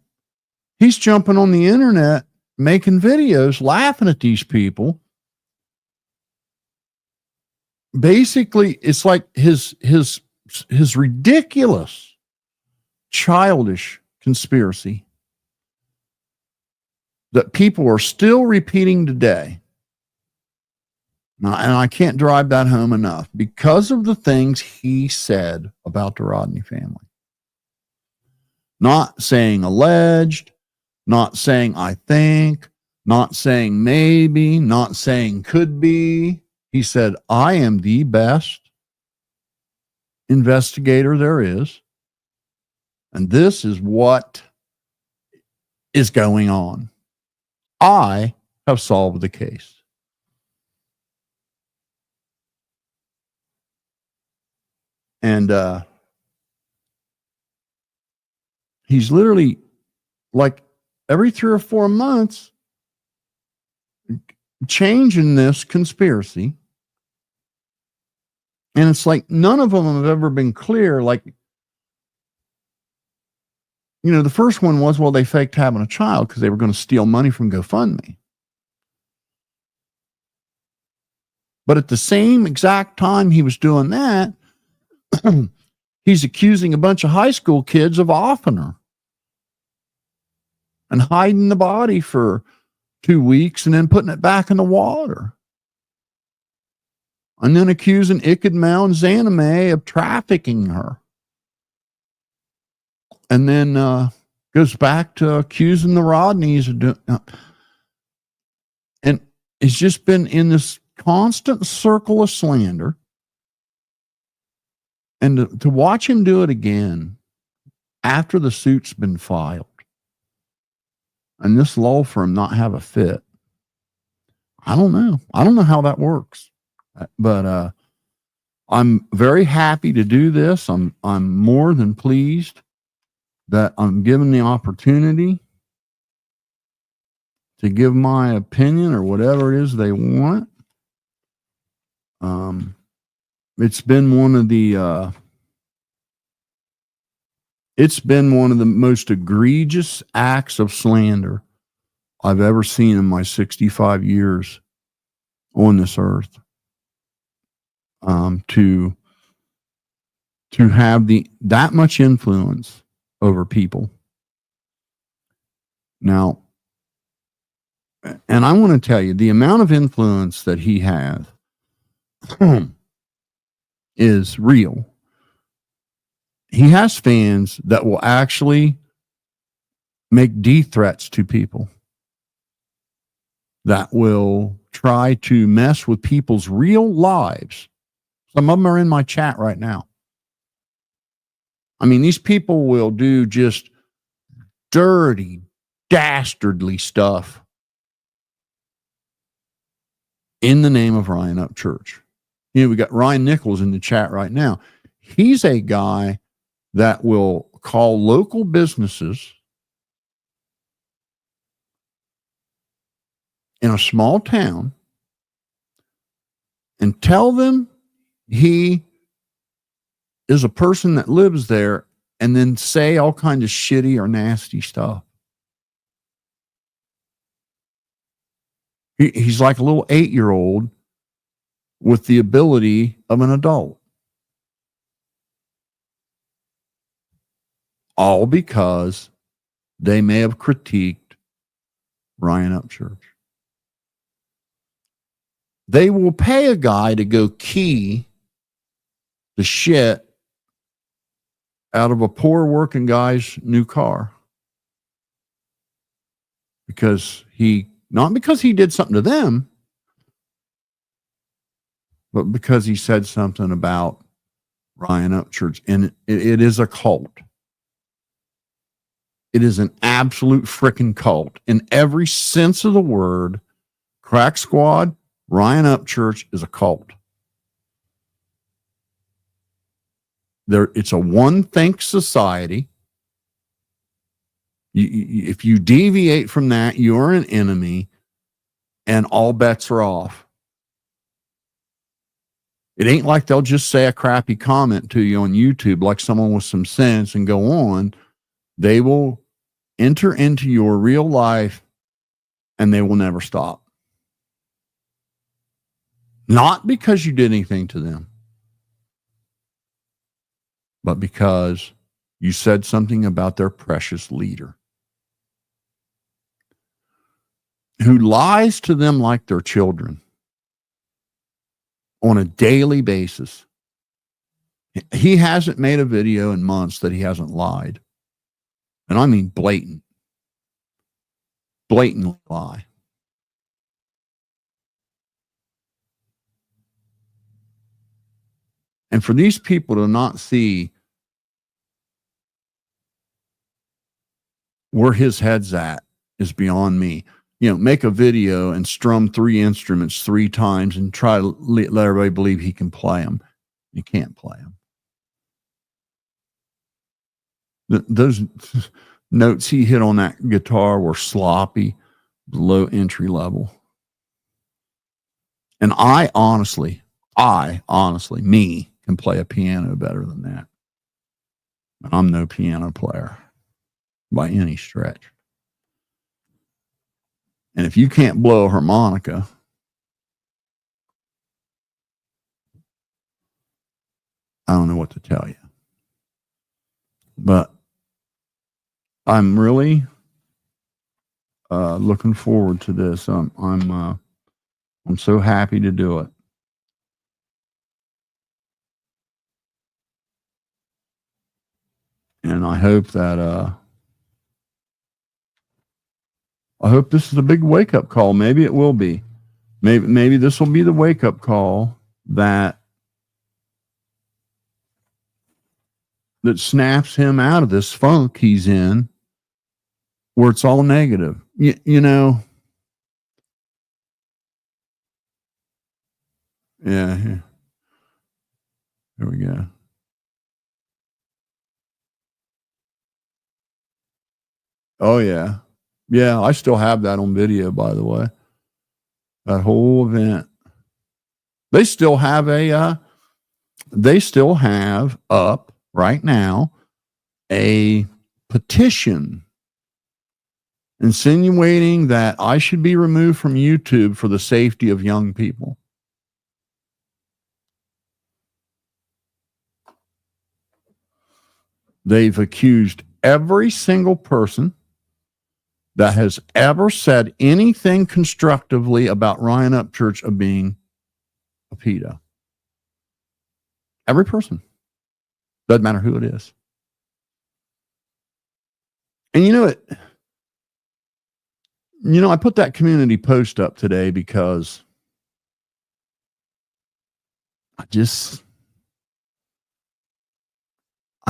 he's jumping on the internet, making videos, laughing at these people. Basically, it's like his ridiculous, childish conspiracy that people are still repeating today. And I can't drive that home enough because of the things he said about the Rodney family. Not saying alleged, not saying I think, not saying maybe, not saying could be. He said, I am the best investigator there is. And this is what is going on. I have solved the case. And he's literally like every 3 or 4 months changing this conspiracy. And it's like none of them have ever been clear. Like, you know, the first one was, well, they faked having a child because they were going to steal money from GoFundMe. But at the same exact time he was doing that, he's accusing a bunch of high school kids of offing her and hiding the body for 2 weeks and then putting it back in the water. And then accusing Ichabod and Zanime of trafficking her. And then goes back to accusing the Rodneys of doing. And it's just been in this constant circle of slander. And to watch him do it again after the suit's been filed and this law firm not have a fit, I don't know. I don't know how that works. But I'm very happy to do this. I'm more than pleased that I'm given the opportunity to give my opinion or whatever it is they want. It's been one of the most egregious acts of slander I've ever seen in my 65 years on this earth. To have that much influence over people. Now, and I want to tell you, the amount of influence that he has is real. He has fans that will actually make death threats to people, that will try to mess with people's real lives. Some of them are in my chat right now. I mean, these people will do just dirty, dastardly stuff in the name of Ryan Upchurch. You know, we got Ryan Nichols in the chat right now. He's a guy that will call local businesses in a small town and tell them he is a person that lives there, and then say all kinds of shitty or nasty stuff. He's like a little 8-year-old with the ability of an adult. All because they may have critiqued Ryan Upchurch. They will pay a guy to go key the shit out of a poor working guy's new car. Not because he did something to them, but because he said something about Ryan Upchurch. And it is a cult. It is an absolute freaking cult. In every sense of the word, Crack Squad, Ryan Upchurch is a cult. It's a one-think society. If you deviate from that, you're an enemy, and all bets are off. It ain't like they'll just say a crappy comment to you on YouTube like someone with some sense and go on. They will enter into your real life, and they will never stop. Not because you did anything to them, but because you said something about their precious leader, who lies to them like their children on a daily basis. He hasn't made a video in months that he hasn't lied. And I mean blatantly lie. And for these people to not see where his head's at is beyond me. You know, make a video and strum 3 instruments 3 times and try to let everybody believe he can play them. You can't play them. Those notes he hit on that guitar were sloppy, low entry level. And I honestly, me can play a piano better than that. And I'm no piano player by any stretch. And if you can't blow a harmonica, I don't know what to tell you. But I'm really looking forward to this. I'm so happy to do it. And I hope that I hope this is a big wake-up call. Maybe it will be. Maybe this will be the wake-up call that snaps him out of this funk he's in where it's all negative. You know. Yeah. Here we go. Oh, yeah. Yeah, I still have that on video, by the way. That whole event. They still have up right now a petition insinuating that I should be removed from YouTube for the safety of young people. They've accused every single person that has ever said anything constructively about Ryan Upchurch of being a pedo. Every person. Doesn't matter who it is. And I put that community post up today because I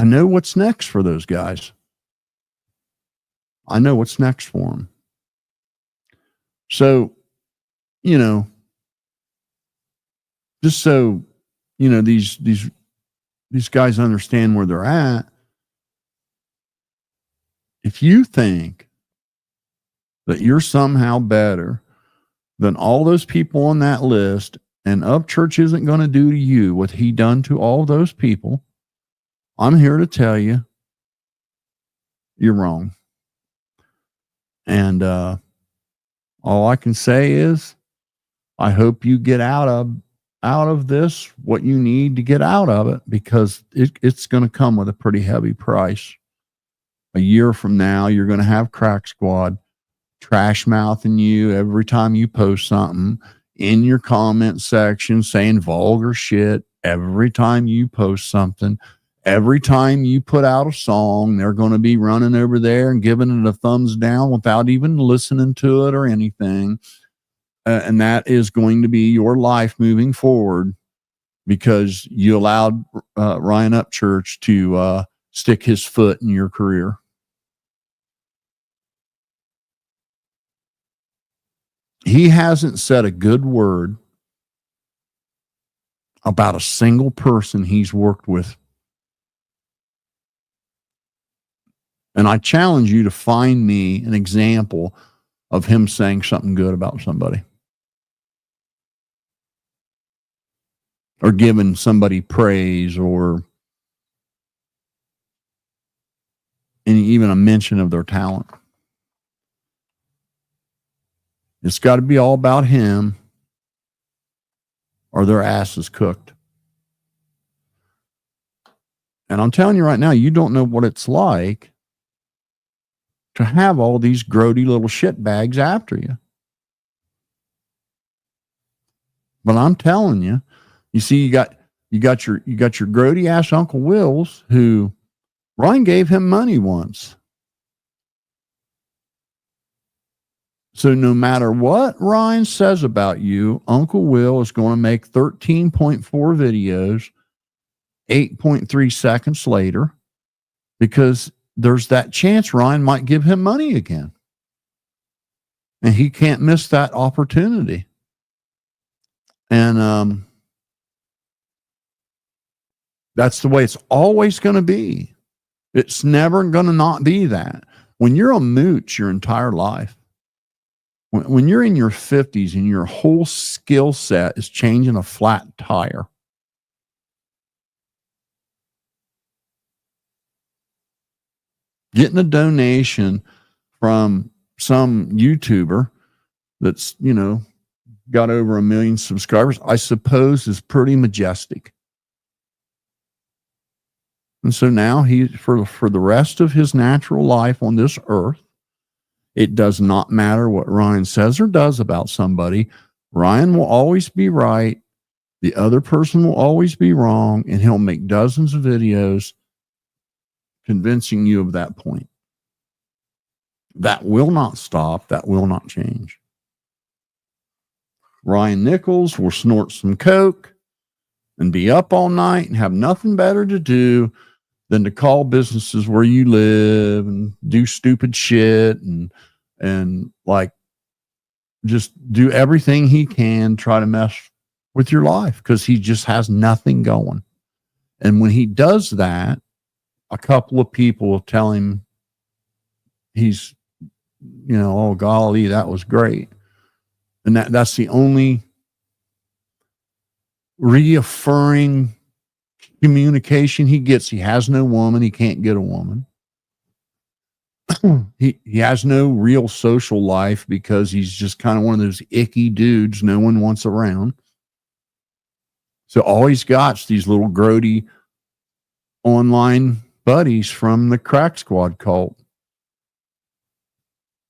know what's next for those guys. I know what's next for them. So, just so, these guys understand where they're at. If you think that you're somehow better than all those people on that list and Upchurch isn't going to do to you what he done to all those people, I'm here to tell you you're wrong. And all I can say is I hope you get out of this what you need to get out of it, because it's going to come with a pretty heavy price. A year from now, you're going to have Crack Squad trash mouthing you every time you post something in your comment section, saying vulgar shit every time you post something. Every time you put out a song, they're going to be running over there and giving it a thumbs down without even listening to it or anything. And that is going to be your life moving forward because you allowed Ryan Upchurch to stick his foot in your career. He hasn't said a good word about a single person he's worked with. And I challenge you to find me an example of him saying something good about somebody. Or giving somebody praise or even a mention of their talent. It's got to be all about him or their ass is cooked. And I'm telling you right now, you don't know what it's like to have all these grody little shit bags after you. But I'm telling you, you see, you got your grody ass Uncle Wills, who Ryan gave him money once. So no matter what Ryan says about you, Uncle Will is going to make 13.4 videos 8.3 seconds later, because there's that chance Ryan might give him money again. And he can't miss that opportunity. And that's the way it's always going to be. It's never going to not be that. When you're a mooch your entire life, when you're in your 50s and your whole skill set is changing a flat tire, getting a donation from some YouTuber that's, got over 1 million subscribers, I suppose is pretty majestic. And so now he, for the rest of his natural life on this earth, it does not matter what Ryan says or does about somebody. Ryan will always be right. The other person will always be wrong. And he'll make dozens of videos convincing you of that point. That will not stop. That will not change. Ryan Nichols will snort some coke and be up all night and have nothing better to do than to call businesses where you live and do stupid shit and like just do everything he can, try to mess with your life because he just has nothing going. And when he does that, a couple of people will tell him he's, oh golly, that was great. And that's the only reassuring communication he gets. He has no woman. He can't get a woman. he has no real social life because he's just kind of one of those icky dudes no one wants around. So all he's got is these little grody online buddies from the Crack Squad cult.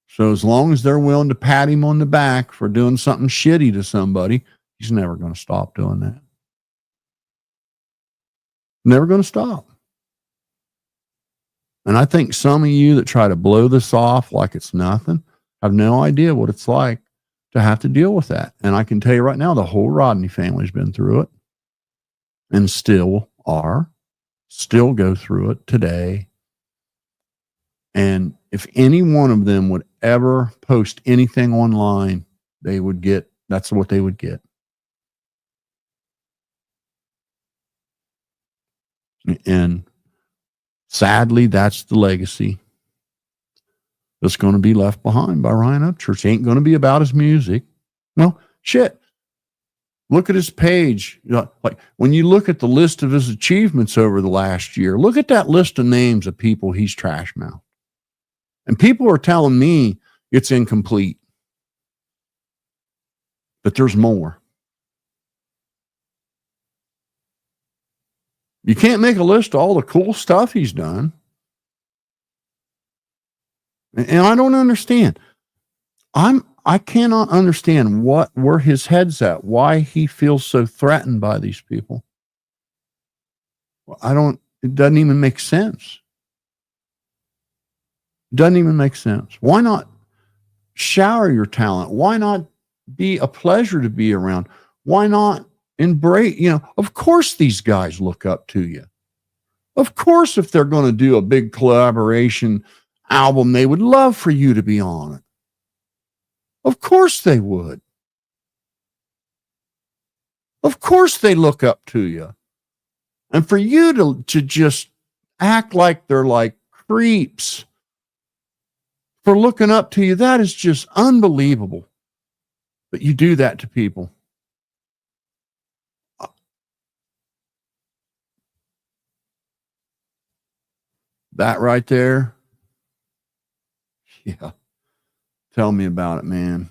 So as long as they're willing to pat him on the back for doing something shitty to somebody, he's never going to stop doing that. Never going to stop. And I think some of you that try to blow this off like it's nothing have no idea what it's like to have to deal with that. And I can tell you right now, the whole Rodney family's been through it and still go through it today. And if any one of them would ever post anything online, that's what they would get. And sadly, that's the legacy that's going to be left behind by Ryan Upchurch. It ain't going to be about his music. No, shit. Look at his page. Like when you look at the list of his achievements over the last year, look at that list of names of people he's trash mouthed. And people are telling me it's incomplete. But there's more. You can't make a list of all the cool stuff he's done. And I don't understand. I cannot understand where his head's at, why he feels so threatened by these people. It doesn't even make sense. Doesn't even make sense. Why not shower your talent? Why not be a pleasure to be around? Why not embrace, of course these guys look up to you. Of course, if they're going to do a big collaboration album, they would love for you to be on it. Of course they would. Of course they look up to you. And for you to just act like they're like creeps for looking up to you, that is just unbelievable. But you do that to people. That right there. Yeah. Tell me about it, man.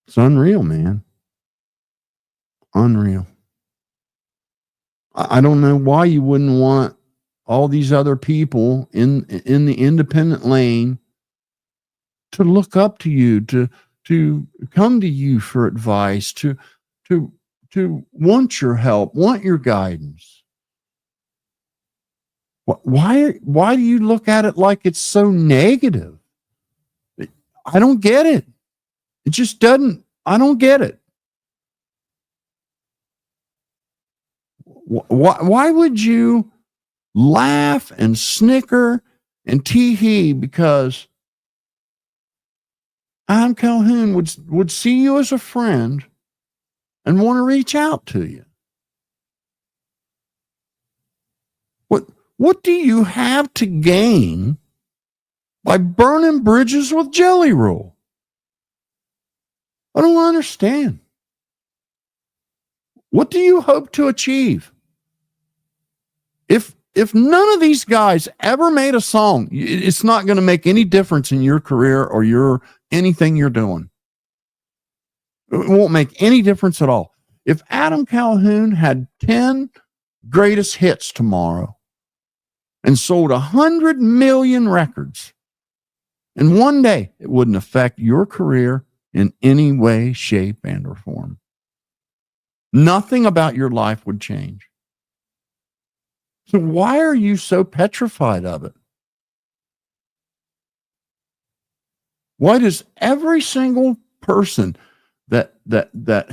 It's unreal, man. Unreal. I don't know why you wouldn't want all these other people in the independent lane to look up to you, to come to you for advice, to want your help, want your guidance. Why do you look at it like it's so negative? I don't get it. It just doesn't. I don't get it. Why would you laugh and snicker and tee hee because Adam Calhoun would see you as a friend and want to reach out to you? What do you have to gain by burning bridges with Jelly Roll? I don't understand. What do you hope to achieve? If none of these guys ever made a song, it's not going to make any difference in your career or your anything you're doing. It won't make any difference at all. If Adam Calhoun had 10 greatest hits tomorrow and sold 100 million records in one day, it wouldn't affect your career in any way, shape, and or form. Nothing about your life would change. So why are you so petrified of it? Why does every single person that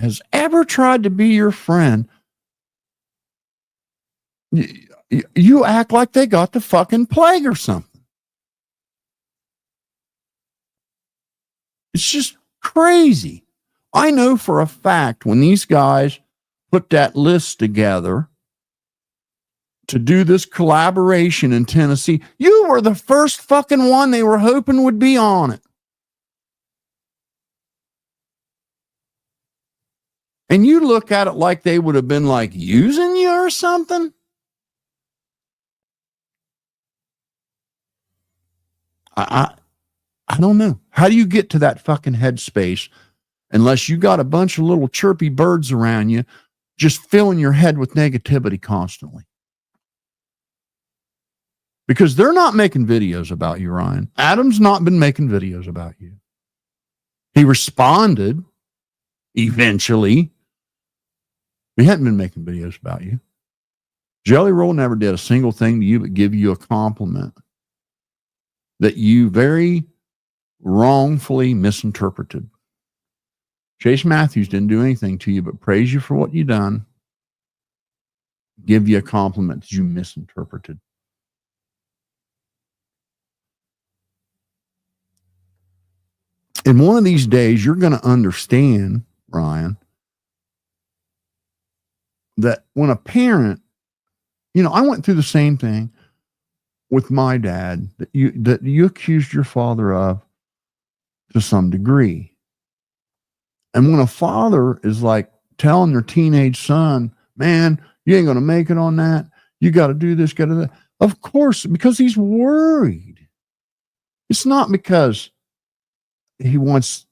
has ever tried to be your friend, you act like they got the fucking plague or something? It's just crazy. I know for a fact when these guys put that list together to do this collaboration in Tennessee, you were the first fucking one they were hoping would be on it. And you look at it like they would have been like using you or something. I don't know. How do you get to that fucking headspace unless you got a bunch of little chirpy birds around you just filling your head with negativity constantly? Because they're not making videos about you, Ryan. Adam's not been making videos about you. He responded eventually. He hadn't been making videos about you. Jelly Roll never did a single thing to you but give you a compliment that you very wrongfully misinterpreted. Chase Matthews didn't do anything to you but praise you for what you done, give you a compliment that you misinterpreted. And one of these days, you're going to understand, Ryan, that when a parent, I went through the same thing with my dad that you accused your father of to some degree. And when a father is like telling their teenage son, man, you ain't going to make it on that. You got to do this, got to do that. Of course, because he's worried. It's not because he wants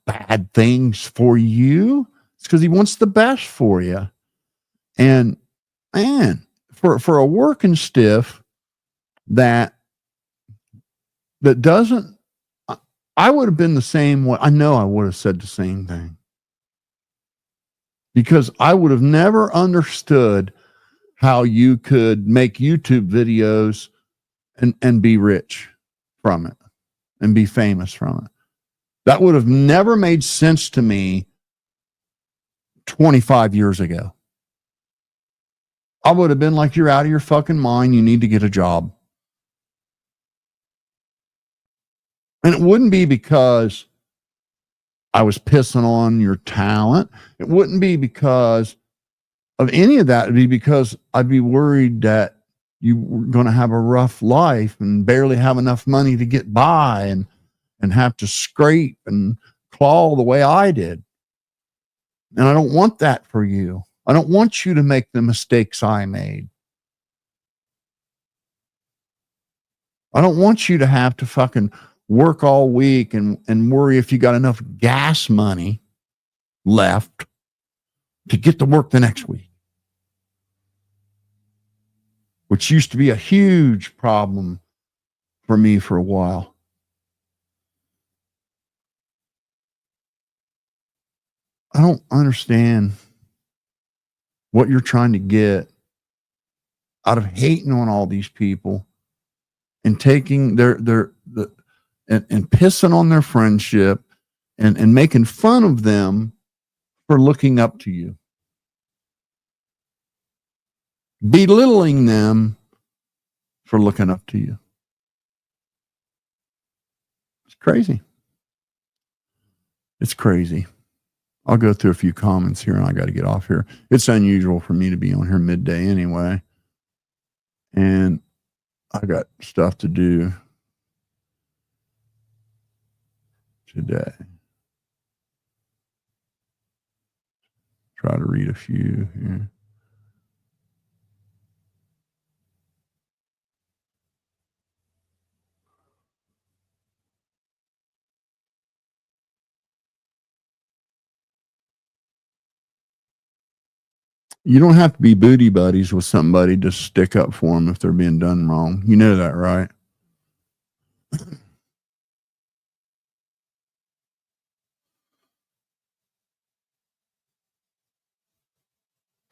bad things for you. It's because he wants the best for you. And man, for a working stiff that doesn't, I would have been the same way. I know I would have said the same thing because I would have never understood how you could make YouTube videos and be rich from it and be famous from it. That would have never made sense to me 25 years ago. I would have been like, you're out of your fucking mind. You need to get a job. And it wouldn't be because I was pissing on your talent. It wouldn't be because of any of that. It'd be because I'd be worried that you were going to have a rough life and barely have enough money to get by and have to scrape and claw the way I did. And I don't want that for you. I don't want you to make the mistakes I made. I don't want you to have to fucking work all week and worry if you got enough gas money left to get to work the next week, which used to be a huge problem for me for a while. I don't understand what you're trying to get. out of hating on all these people and taking and pissing on their friendship and making fun of them for looking up to you, belittling them for looking up to you. It's crazy. It's crazy. I'll go through a few comments here and I got to get off here. It's unusual for me to be on here midday anyway. And I got stuff to do today. Try to read a few here. You don't have to be booty buddies with somebody to stick up for them if they're being done wrong. You know that, right?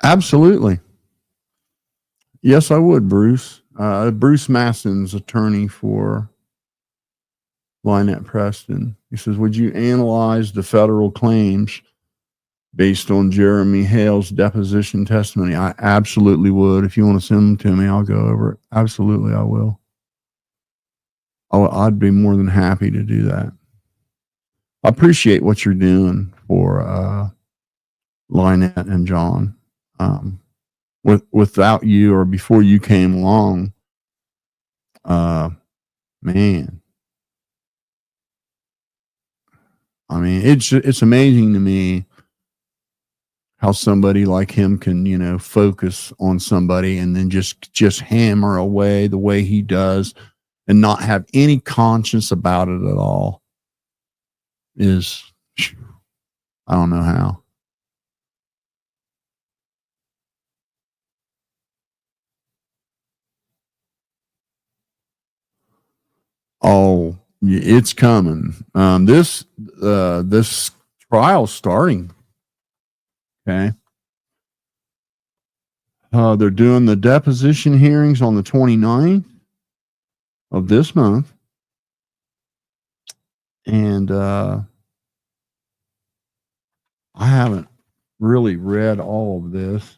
Absolutely. Yes, I would, Bruce. Bruce Masson's attorney for Lynette Preston. He says, would you analyze the federal claims based on Jeremy Hale's deposition testimony? I absolutely would. If you want to send them to me, I'll go over it. Absolutely, I will. I'd be more than happy to do that. I appreciate what you're doing for Lynette and John. Without you or before you came along, man, I mean, it's amazing to me how somebody like him can, focus on somebody and then just hammer away the way he does and not have any conscience about it at all. I don't know how. Oh, it's coming. This trial's starting. Okay. They're doing the deposition hearings on the 29th of this month. And I haven't really read all of this,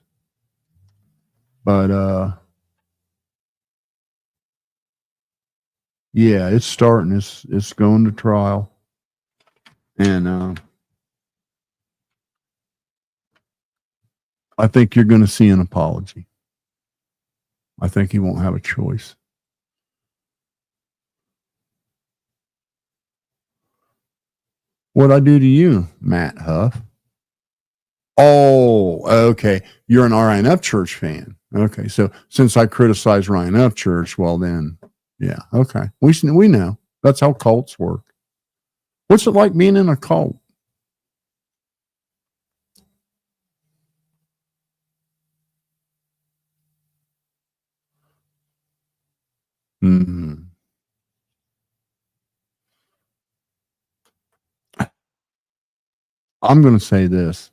but yeah, it's starting. It's going to trial. And I think you're going to see an apology. I think he won't have a choice. What'd I do to you, Matt Huff? Oh, okay. You're an Ryan Upchurch fan. Okay. So since I criticize Ryan Upchurch, well then, yeah. Okay. We know. That's how cults work. What's it like being in a cult? Mm-hmm. I'm going to say this.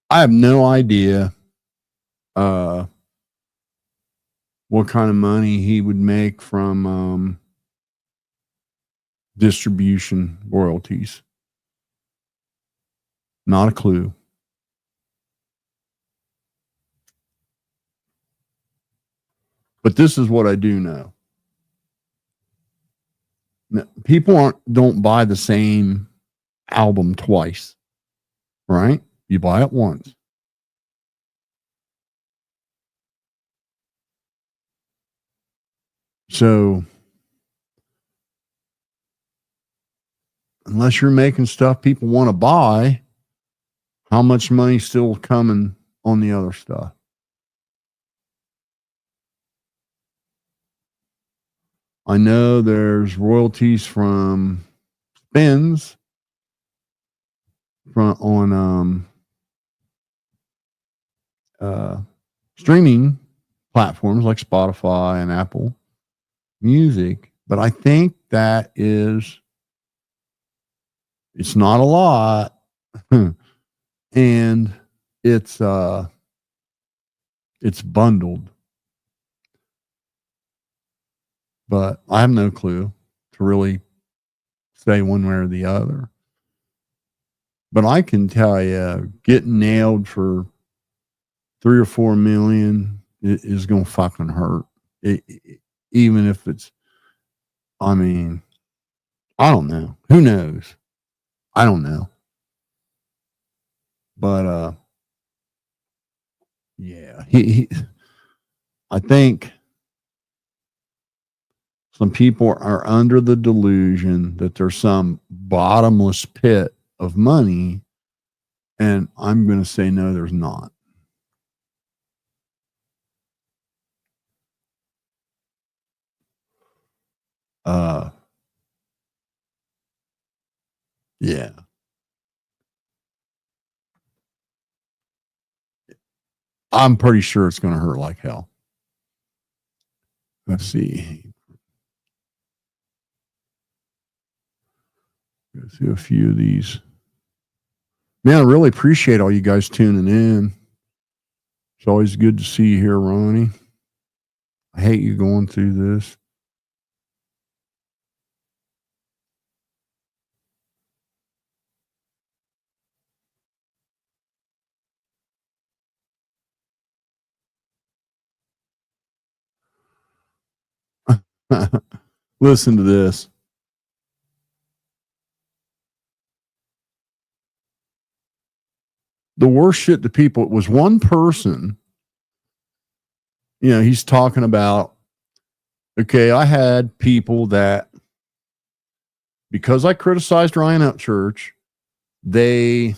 I have no idea what kind of money he would make from distribution royalties. Not a clue. But this is what I do know. People don't buy the same album twice, right? You buy it once. So unless you're making stuff people want to buy, how much money's still coming on the other stuff? I know there's royalties from spins on streaming platforms like Spotify and Apple Music, but I think it's not a lot, and it's bundled. but I have no clue to really say one way or the other. But I can tell you, getting nailed for 3 or 4 million is going to fucking hurt. Even if it's, I mean, I don't know. Who knows? I don't know. But yeah, I think some people are under the delusion that there's some bottomless pit of money, and I'm going to say no, there's not. Yeah. I'm pretty sure it's going to hurt like hell. Let's see. Go through a few of these. Man, I really appreciate all you guys tuning in. It's always good to see you here, Ronnie. I hate you going through this. Listen to this. The worst shit to people, it was one person, he's talking about, okay, I had people that, because I criticized Ryan Upchurch, they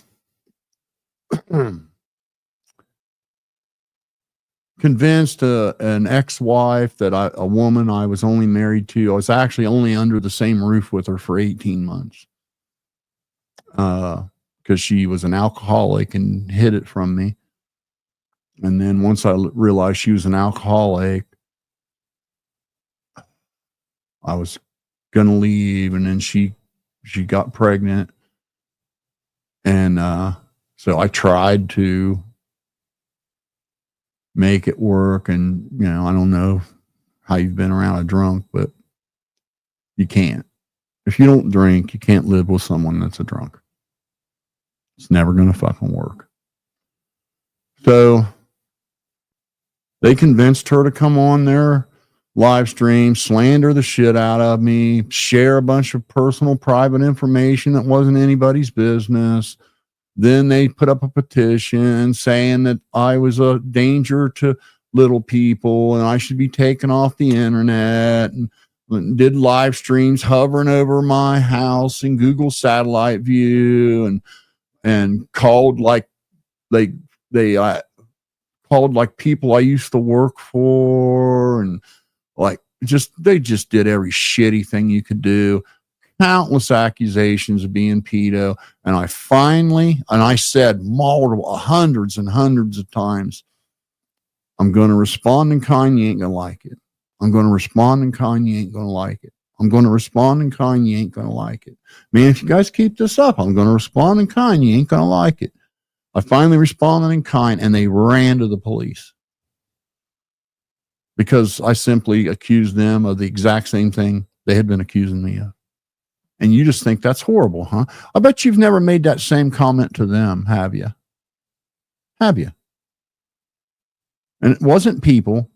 convinced an ex-wife that a woman I was only married to, I was actually only under the same roof with her for 18 months. Because she was an alcoholic and hid it from me. And then once I realized she was an alcoholic, I was going to leave. And then she got pregnant. And so I tried to make it work. And, I don't know how you've been around a drunk, but you can't. If you don't drink, you can't live with someone that's a drunk. It's never going to fucking work. So they convinced her to come on their live stream, slander the shit out of me, share a bunch of personal private information that wasn't anybody's business. Then they put up a petition saying that I was a danger to little people and I should be taken off the internet, and did live streams hovering over my house in Google satellite view, and called like they called like people I used to work for, and they just did every shitty thing you could do. Countless accusations of being pedo. And I said multiple hundreds and hundreds of times, I'm going to respond in kind, you ain't going to like it. I'm going to respond in kind, you ain't going to like it. I'm going to respond in kind, you ain't going to like it. Man, if you guys keep this up, I'm going to respond in kind, you ain't going to like it. I finally responded in kind, and they ran to the police because I simply accused them of the exact same thing they had been accusing me of. And you just think that's horrible, huh? I bet you've never made that same comment to them, have you? Have you? And it wasn't people.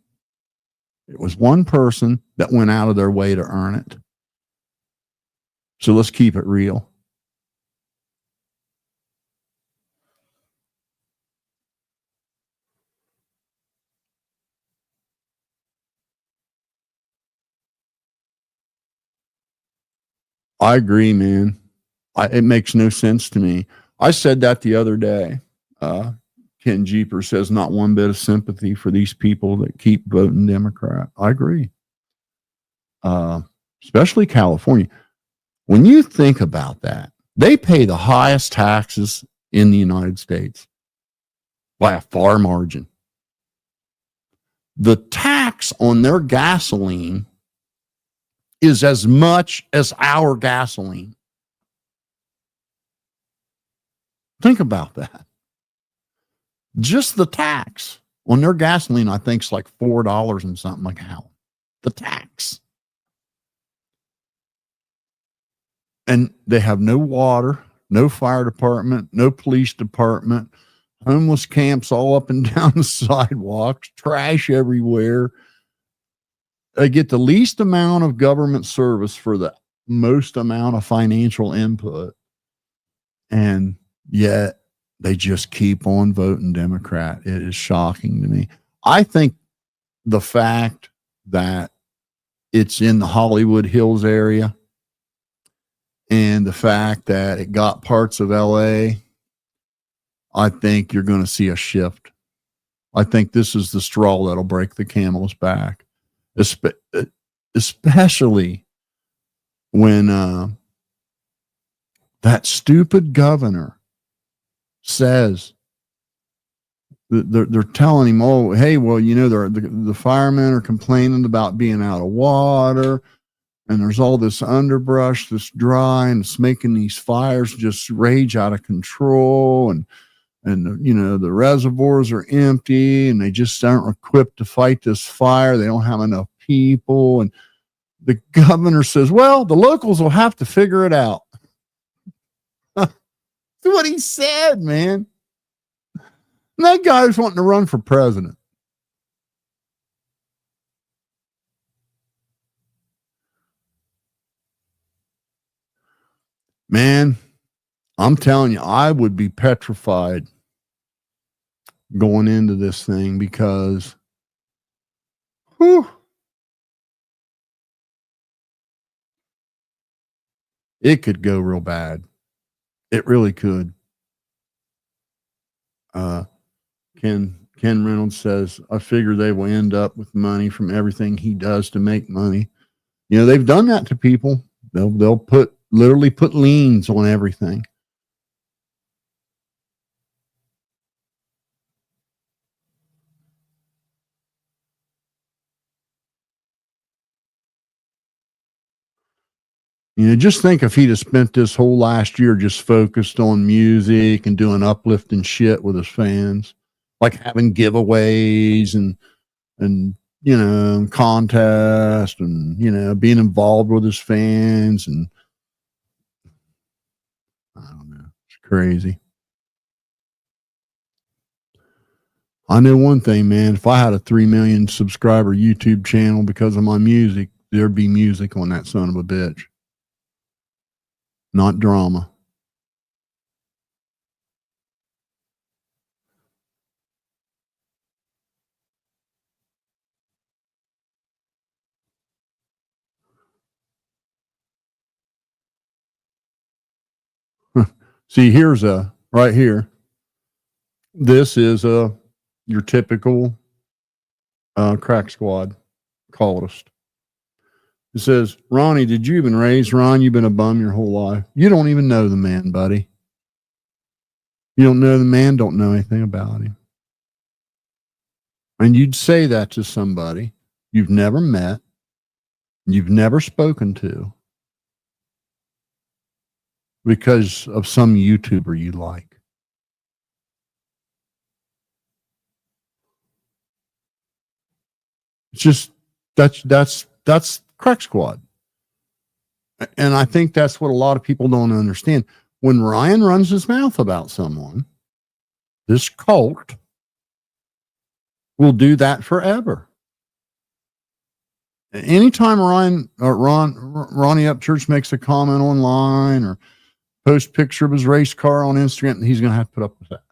It was one person that went out of their way to earn it. So let's keep it real. I agree, man. It makes no sense to me. I said that the other day. Ken Jeeper says not one bit of sympathy for these people that keep voting Democrat. I agree. Especially California. When you think about that, they pay the highest taxes in the United States by a far margin. The tax on their gasoline is as much as our gasoline. Think about that. Just the tax on their gasoline, I think, is like $4 and something a gallon. The tax. And they have no water, no fire department, no police department, homeless camps all up and down the sidewalks, trash everywhere. They get the least amount of government service for the most amount of financial input. And yet they just keep on voting Democrat. It is shocking to me. I think the fact that it's in the Hollywood Hills area and the fact that it got parts of LA, I think you're going to see a shift. I think this is the straw that'll break the camel's back, especially when that stupid governor says they're telling him, oh, hey, well, you know, the firemen are complaining about being out of water, and there's all this underbrush that's dry, and it's making these fires just rage out of control, and you know, the reservoirs are empty, and they just aren't equipped to fight this fire. They don't have enough people, and the governor says, well, the locals will have to figure it out. That's what he said, man. And that guy was wanting to run for president. Man, I'm telling you, I would be petrified going into this thing because whew, it could go real bad. It really could. Ken Reynolds says, I figure they will end up with money from everything he does to make money. You know, they've done that to people. They'll literally put liens on everything. You know, just think if he'd have spent this whole last year just focused on music and doing uplifting shit with his fans, like having giveaways and you know, contests and, you know, being involved with his fans. And I don't know, it's crazy. I know one thing, man. If I had a 3 million subscriber YouTube channel because of my music, there'd be music on that son of a bitch. Not drama. See, here's right here. This is your typical crack squad cultist. It says, Ronnie, did you even raise Ron? You've been a bum your whole life. You don't even know the man, buddy. You don't know the man, don't know anything about him. And you'd say that to somebody you've never met, you've never spoken to, because of some YouTuber you like. It's just that's crack squad. And I think that's what a lot of people don't understand. When Ryan runs his mouth about someone, this cult will do that forever. Anytime Ronnie Upchurch makes a comment online or post picture of his race car on Instagram, he's going to have to put up with that.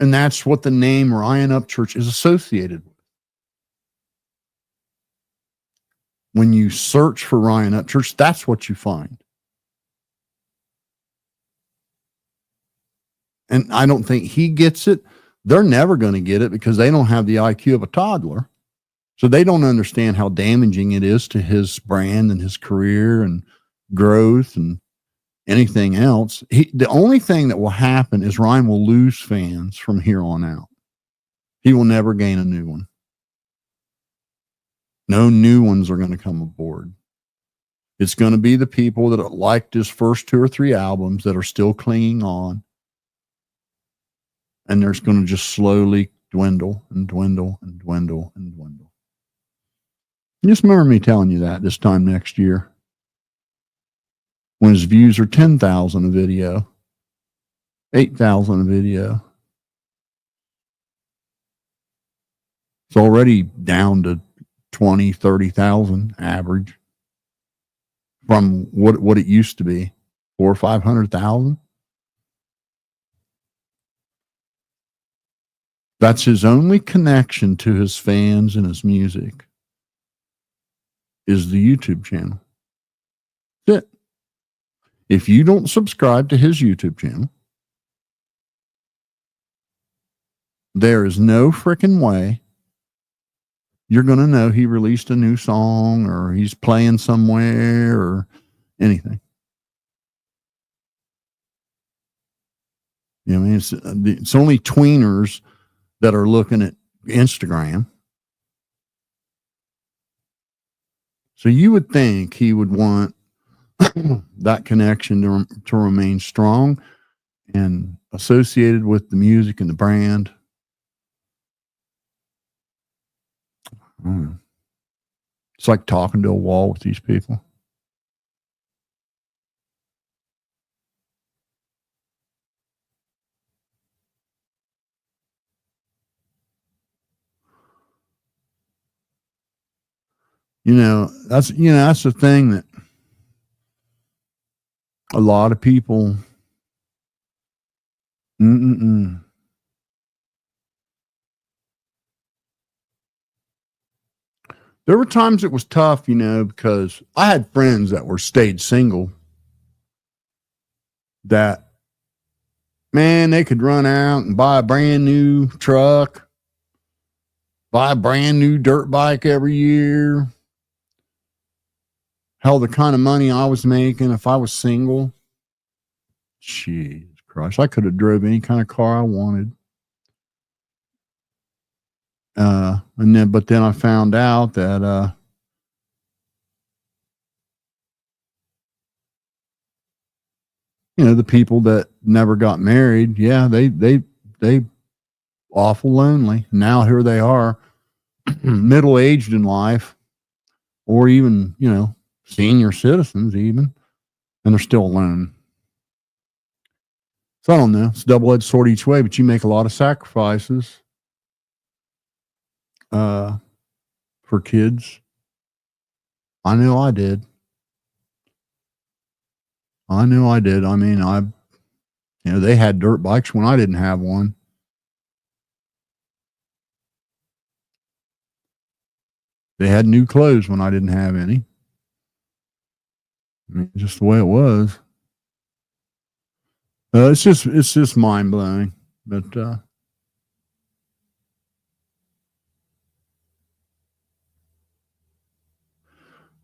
And that's what the name Ryan Upchurch is associated with. When you search for Ryan Upchurch, that's what you find. And I don't think he gets it. They're never going to get it because they don't have the IQ of a toddler. So they don't understand how damaging it is to his brand and his career and growth and anything else. The only thing that will happen is Ryan will lose fans from here on out. He will never gain a new one. No new ones are going to come aboard. It's going to be the people that liked his first 2 or 3 albums that are still clinging on. And there's going to just slowly dwindle and dwindle and dwindle and dwindle. Just remember me telling you that this time next year, when his views are 10,000 a video, 8,000 a video. It's already down to 20, 30,000 average from what it used to be, 400 or 500,000. That's his only connection to his fans and his music is the YouTube channel. That's it. If you don't subscribe to his YouTube channel, there is no freaking way you're going to know he released a new song or he's playing somewhere or anything. You know, I mean, it's only tweeners that are looking at Instagram. So you would think he would want that connection to remain strong and associated with the music and the brand. It's like talking to a wall with these people. That's the thing that a lot of people. There were times it was tough, because I had friends that were stayed single that, man, they could run out and buy a brand new truck, buy a brand new dirt bike every year. Hell, the kind of money I was making if I was single, Jesus Christ, I could have drove any kind of car I wanted. But then I found out that, the people that never got married, yeah, they awful lonely. Now here they are, middle aged in life, or even, senior citizens even, and they're still alone. So I don't know. It's a double-edged sword each way, but you make a lot of sacrifices for kids. I know I did. I mean, they had dirt bikes when I didn't have one. They had new clothes when I didn't have any. I mean, just the way it was. It's just mind blowing, but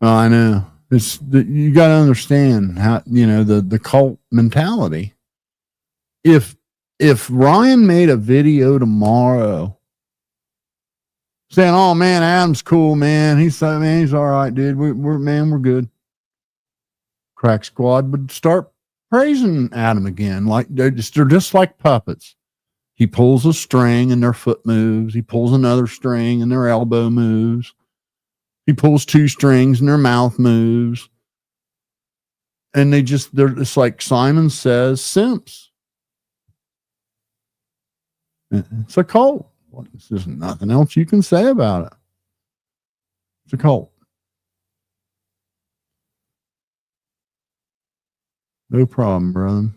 I know you got to understand how the cult mentality. If Ryan made a video tomorrow saying, "Oh man, Adam's cool, man. He's all right, dude. We're good." Crack Squad would start praising Adam again, like they're just like puppets. He pulls a string and their foot moves. He pulls another string and their elbow moves. He pulls two strings and their mouth moves. And they're just like Simon Says, simps. It's a cult. There's nothing else you can say about it. It's a cult. No problem, brother.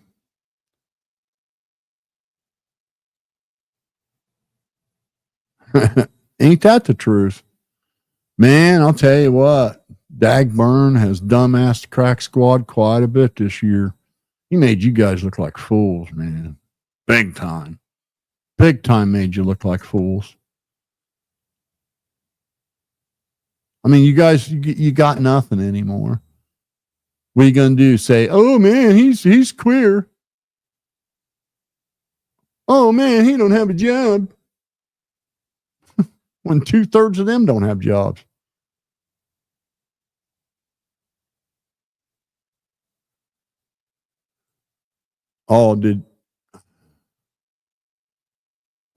Ain't that the truth? Man, I'll tell you what, Dagburn has dumbassed Crack Squad quite a bit this year. He made you guys look like fools, man. Big time. Big time made you look like fools. I mean, you guys, you got nothing anymore. What are you going to do? Say, oh man, he's queer. Oh man, he don't have a job. When 2/3 of them don't have jobs. Oh,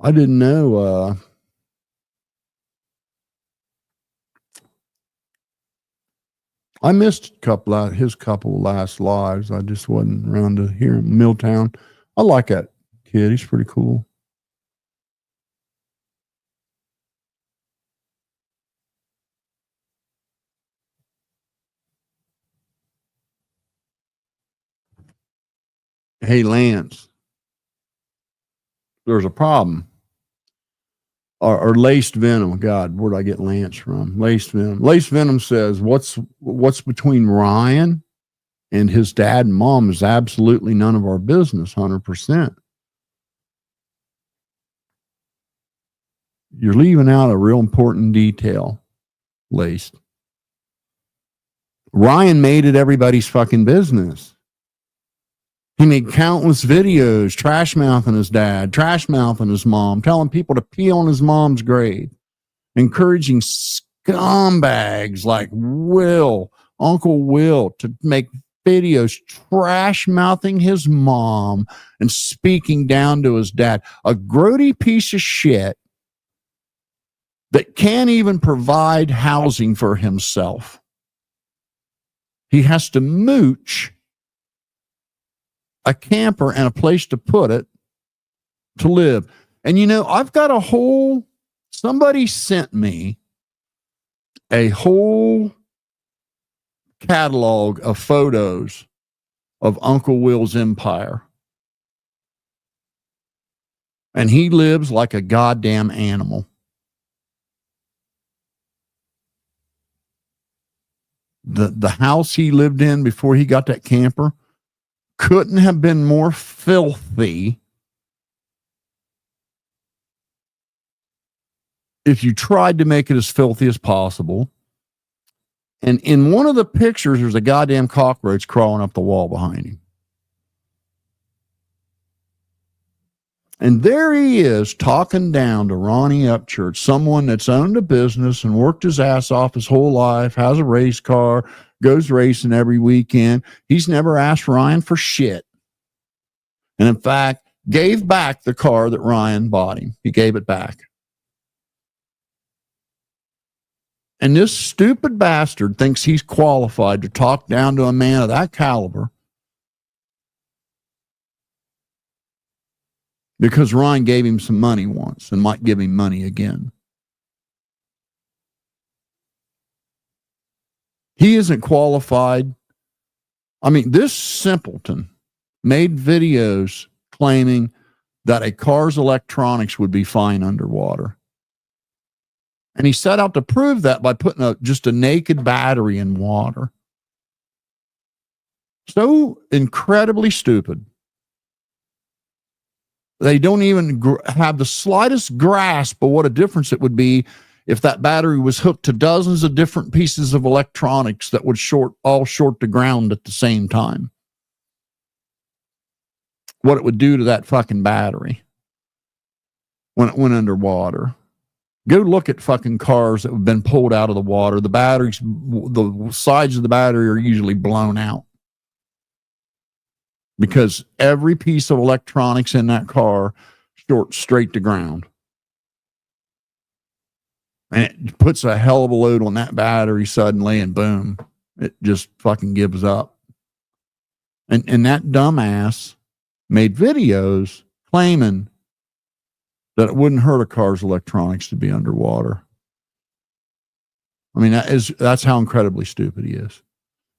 I didn't know I missed his couple last lives. I just wasn't around to hear him. Milltown. I like that kid. He's pretty cool. Hey, Lance, there's a problem. Or laced venom. God, where'd I get Lance from? Laced venom. Laced venom says, what's between Ryan and his dad and mom is absolutely none of our business, 100%. You're leaving out a real important detail, Laced. Ryan made it everybody's fucking business. He made countless videos, trash mouthing his dad, trash mouthing his mom, telling people to pee on his mom's grave, encouraging scumbags like Uncle Will, to make videos trash mouthing his mom and speaking down to his dad. A grody piece of shit that can't even provide housing for himself. He has to mooch a camper and a place to put it to live. And I've got somebody sent me a whole catalog of photos of Uncle Will's empire. And he lives like a goddamn animal. The house he lived in before he got that camper couldn't have been more filthy if you tried to make it as filthy as possible. And in one of the pictures, there's a goddamn cockroach crawling up the wall behind him. And there he is talking down to Ronnie Upchurch, someone that's owned a business and worked his ass off his whole life, has a race car, goes racing every weekend. He's never asked Ryan for shit. And in fact, gave back the car that Ryan bought him. He gave it back. And this stupid bastard thinks he's qualified to talk down to a man of that caliber because Ryan gave him some money once and might give him money again. He isn't qualified. I mean, this simpleton made videos claiming that a car's electronics would be fine underwater. And he set out to prove that by putting just a naked battery in water. So incredibly stupid. They don't even have the slightest grasp of what a difference it would be if that battery was hooked to dozens of different pieces of electronics that would all short the ground at the same time. What it would do to that fucking battery when it went underwater. Go look at fucking cars that have been pulled out of the water. The batteries, the sides of the battery are usually blown out because every piece of electronics in that car shorts straight to ground. And it puts a hell of a load on that battery suddenly, and boom, it just fucking gives up. And that dumbass made videos claiming that it wouldn't hurt a car's electronics to be underwater. I mean, that's how incredibly stupid he is.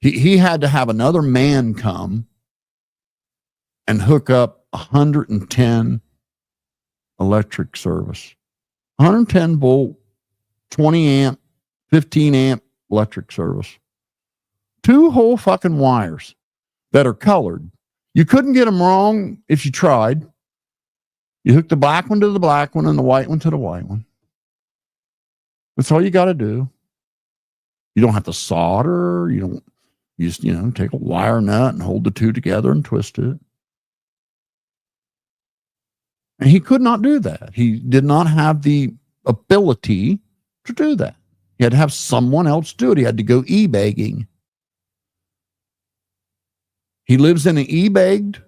He had to have another man come and hook up 110 electric service. 110 volt, 20 amp, 15 amp electric service. 2 whole fucking wires that are colored. You couldn't get them wrong if you tried. You hook the black one to the black one and the white one to the white one. That's all you got to do. You don't have to solder. You just, take a wire nut and hold the 2 together and twist it. And he could not do that. He did not have the ability to do that. He had to have someone else do it. He had to go e-bagging. He lives in an e-bagged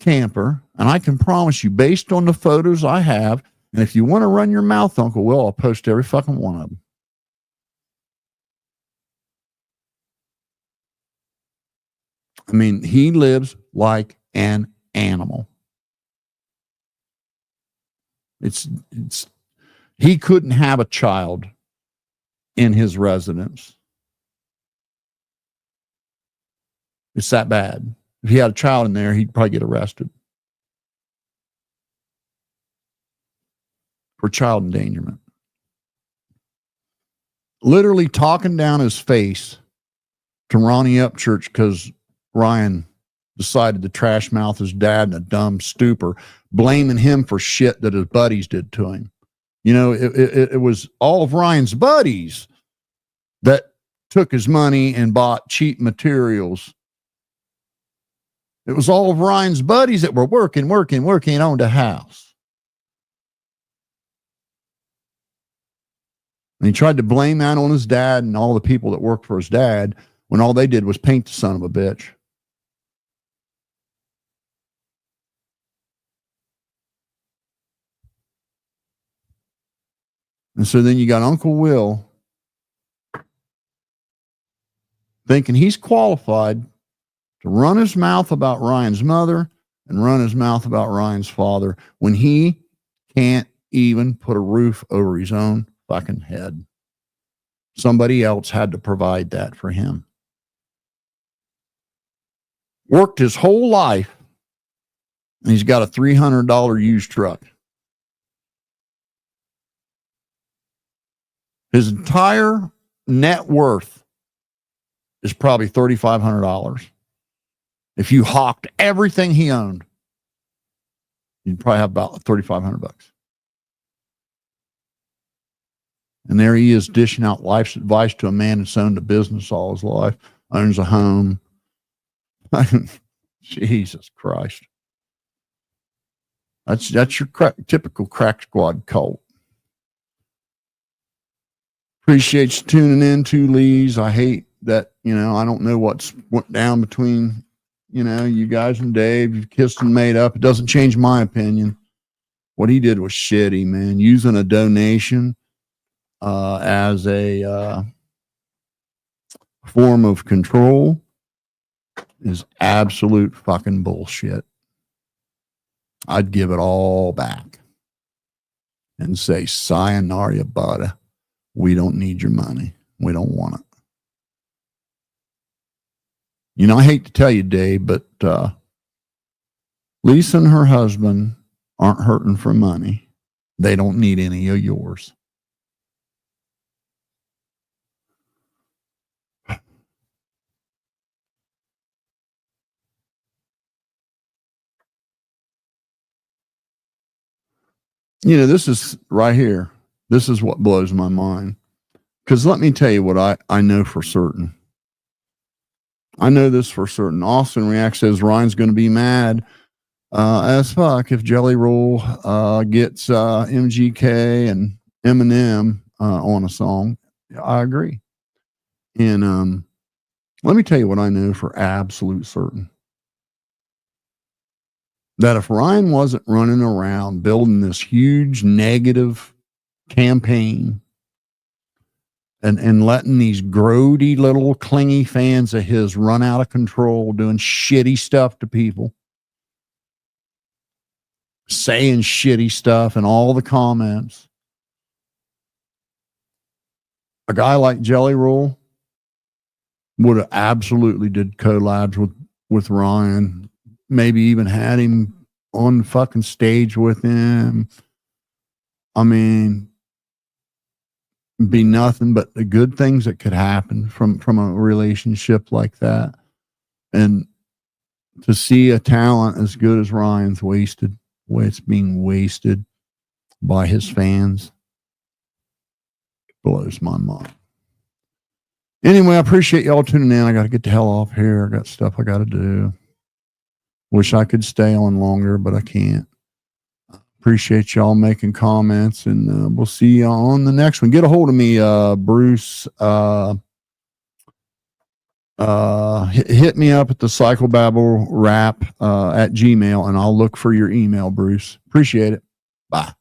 camper, and I can promise you, based on the photos I have, and if you want to run your mouth, Uncle Will, I'll post every fucking one of them. I mean, he lives like an animal. It's he couldn't have a child in his residence. It's that bad. If he had a child in there, he'd probably get arrested for child endangerment. Literally talking down his face to Ronnie Upchurch because Ryan decided to trash mouth his dad in a dumb stupor, blaming him for shit that his buddies did to him. You know, it was all of Ryan's buddies that took his money and bought cheap materials. It was all of Ryan's buddies that were working on the house. And he tried to blame that on his dad and all the people that worked for his dad when all they did was paint the son of a bitch. And so then you got Uncle Will thinking he's qualified to run his mouth about Ryan's mother and run his mouth about Ryan's father when he can't even put a roof over his own fucking head. Somebody else had to provide that for him. Worked his whole life, and he's got a $300 used truck. His entire net worth is probably $3,500. If you hawked everything he owned, you'd probably have about $3,500. And there he is dishing out life's advice to a man that's owned a business all his life, owns a home. Jesus Christ. That's your typical crack squad cult. Appreciate you tuning in to Lee's. I hate that, I don't know went down between, you guys and Dave. You've kissed and made up. It doesn't change my opinion. What he did was shitty, man. Using a donation as a form of control is absolute fucking bullshit. I'd give it all back and say, sayonara, buddy. We don't need your money. We don't want it. I hate to tell you, Dave, but Lisa and her husband aren't hurting for money. They don't need any of yours. This is right here. This is what blows my mind. Because let me tell you what I know for certain. I know this for certain. Austin React says Ryan's going to be mad as fuck if Jelly Roll gets MGK and Eminem on a song. I agree. And let me tell you what I know for absolute certain. That if Ryan wasn't running around building this huge negative campaign and letting these grody little clingy fans of his run out of control, doing shitty stuff to people, saying shitty stuff in all the comments, a guy like Jelly Roll would have absolutely did collabs with Ryan, maybe even had him on fucking stage with him. I mean, be nothing but the good things that could happen from a relationship like that. And to see a talent as good as Ryan's wasted, the way it's being wasted by his fans, blows my mind. Anyway, I appreciate y'all tuning in. I got to get the hell off here. I got stuff I got to do. Wish I could stay on longer, but I can't. Appreciate y'all making comments, and we'll see you on the next one. Get a hold of me, Bruce. Hit me up at the psychobabble rap at Gmail, and I'll look for your email, Bruce. Appreciate it. Bye.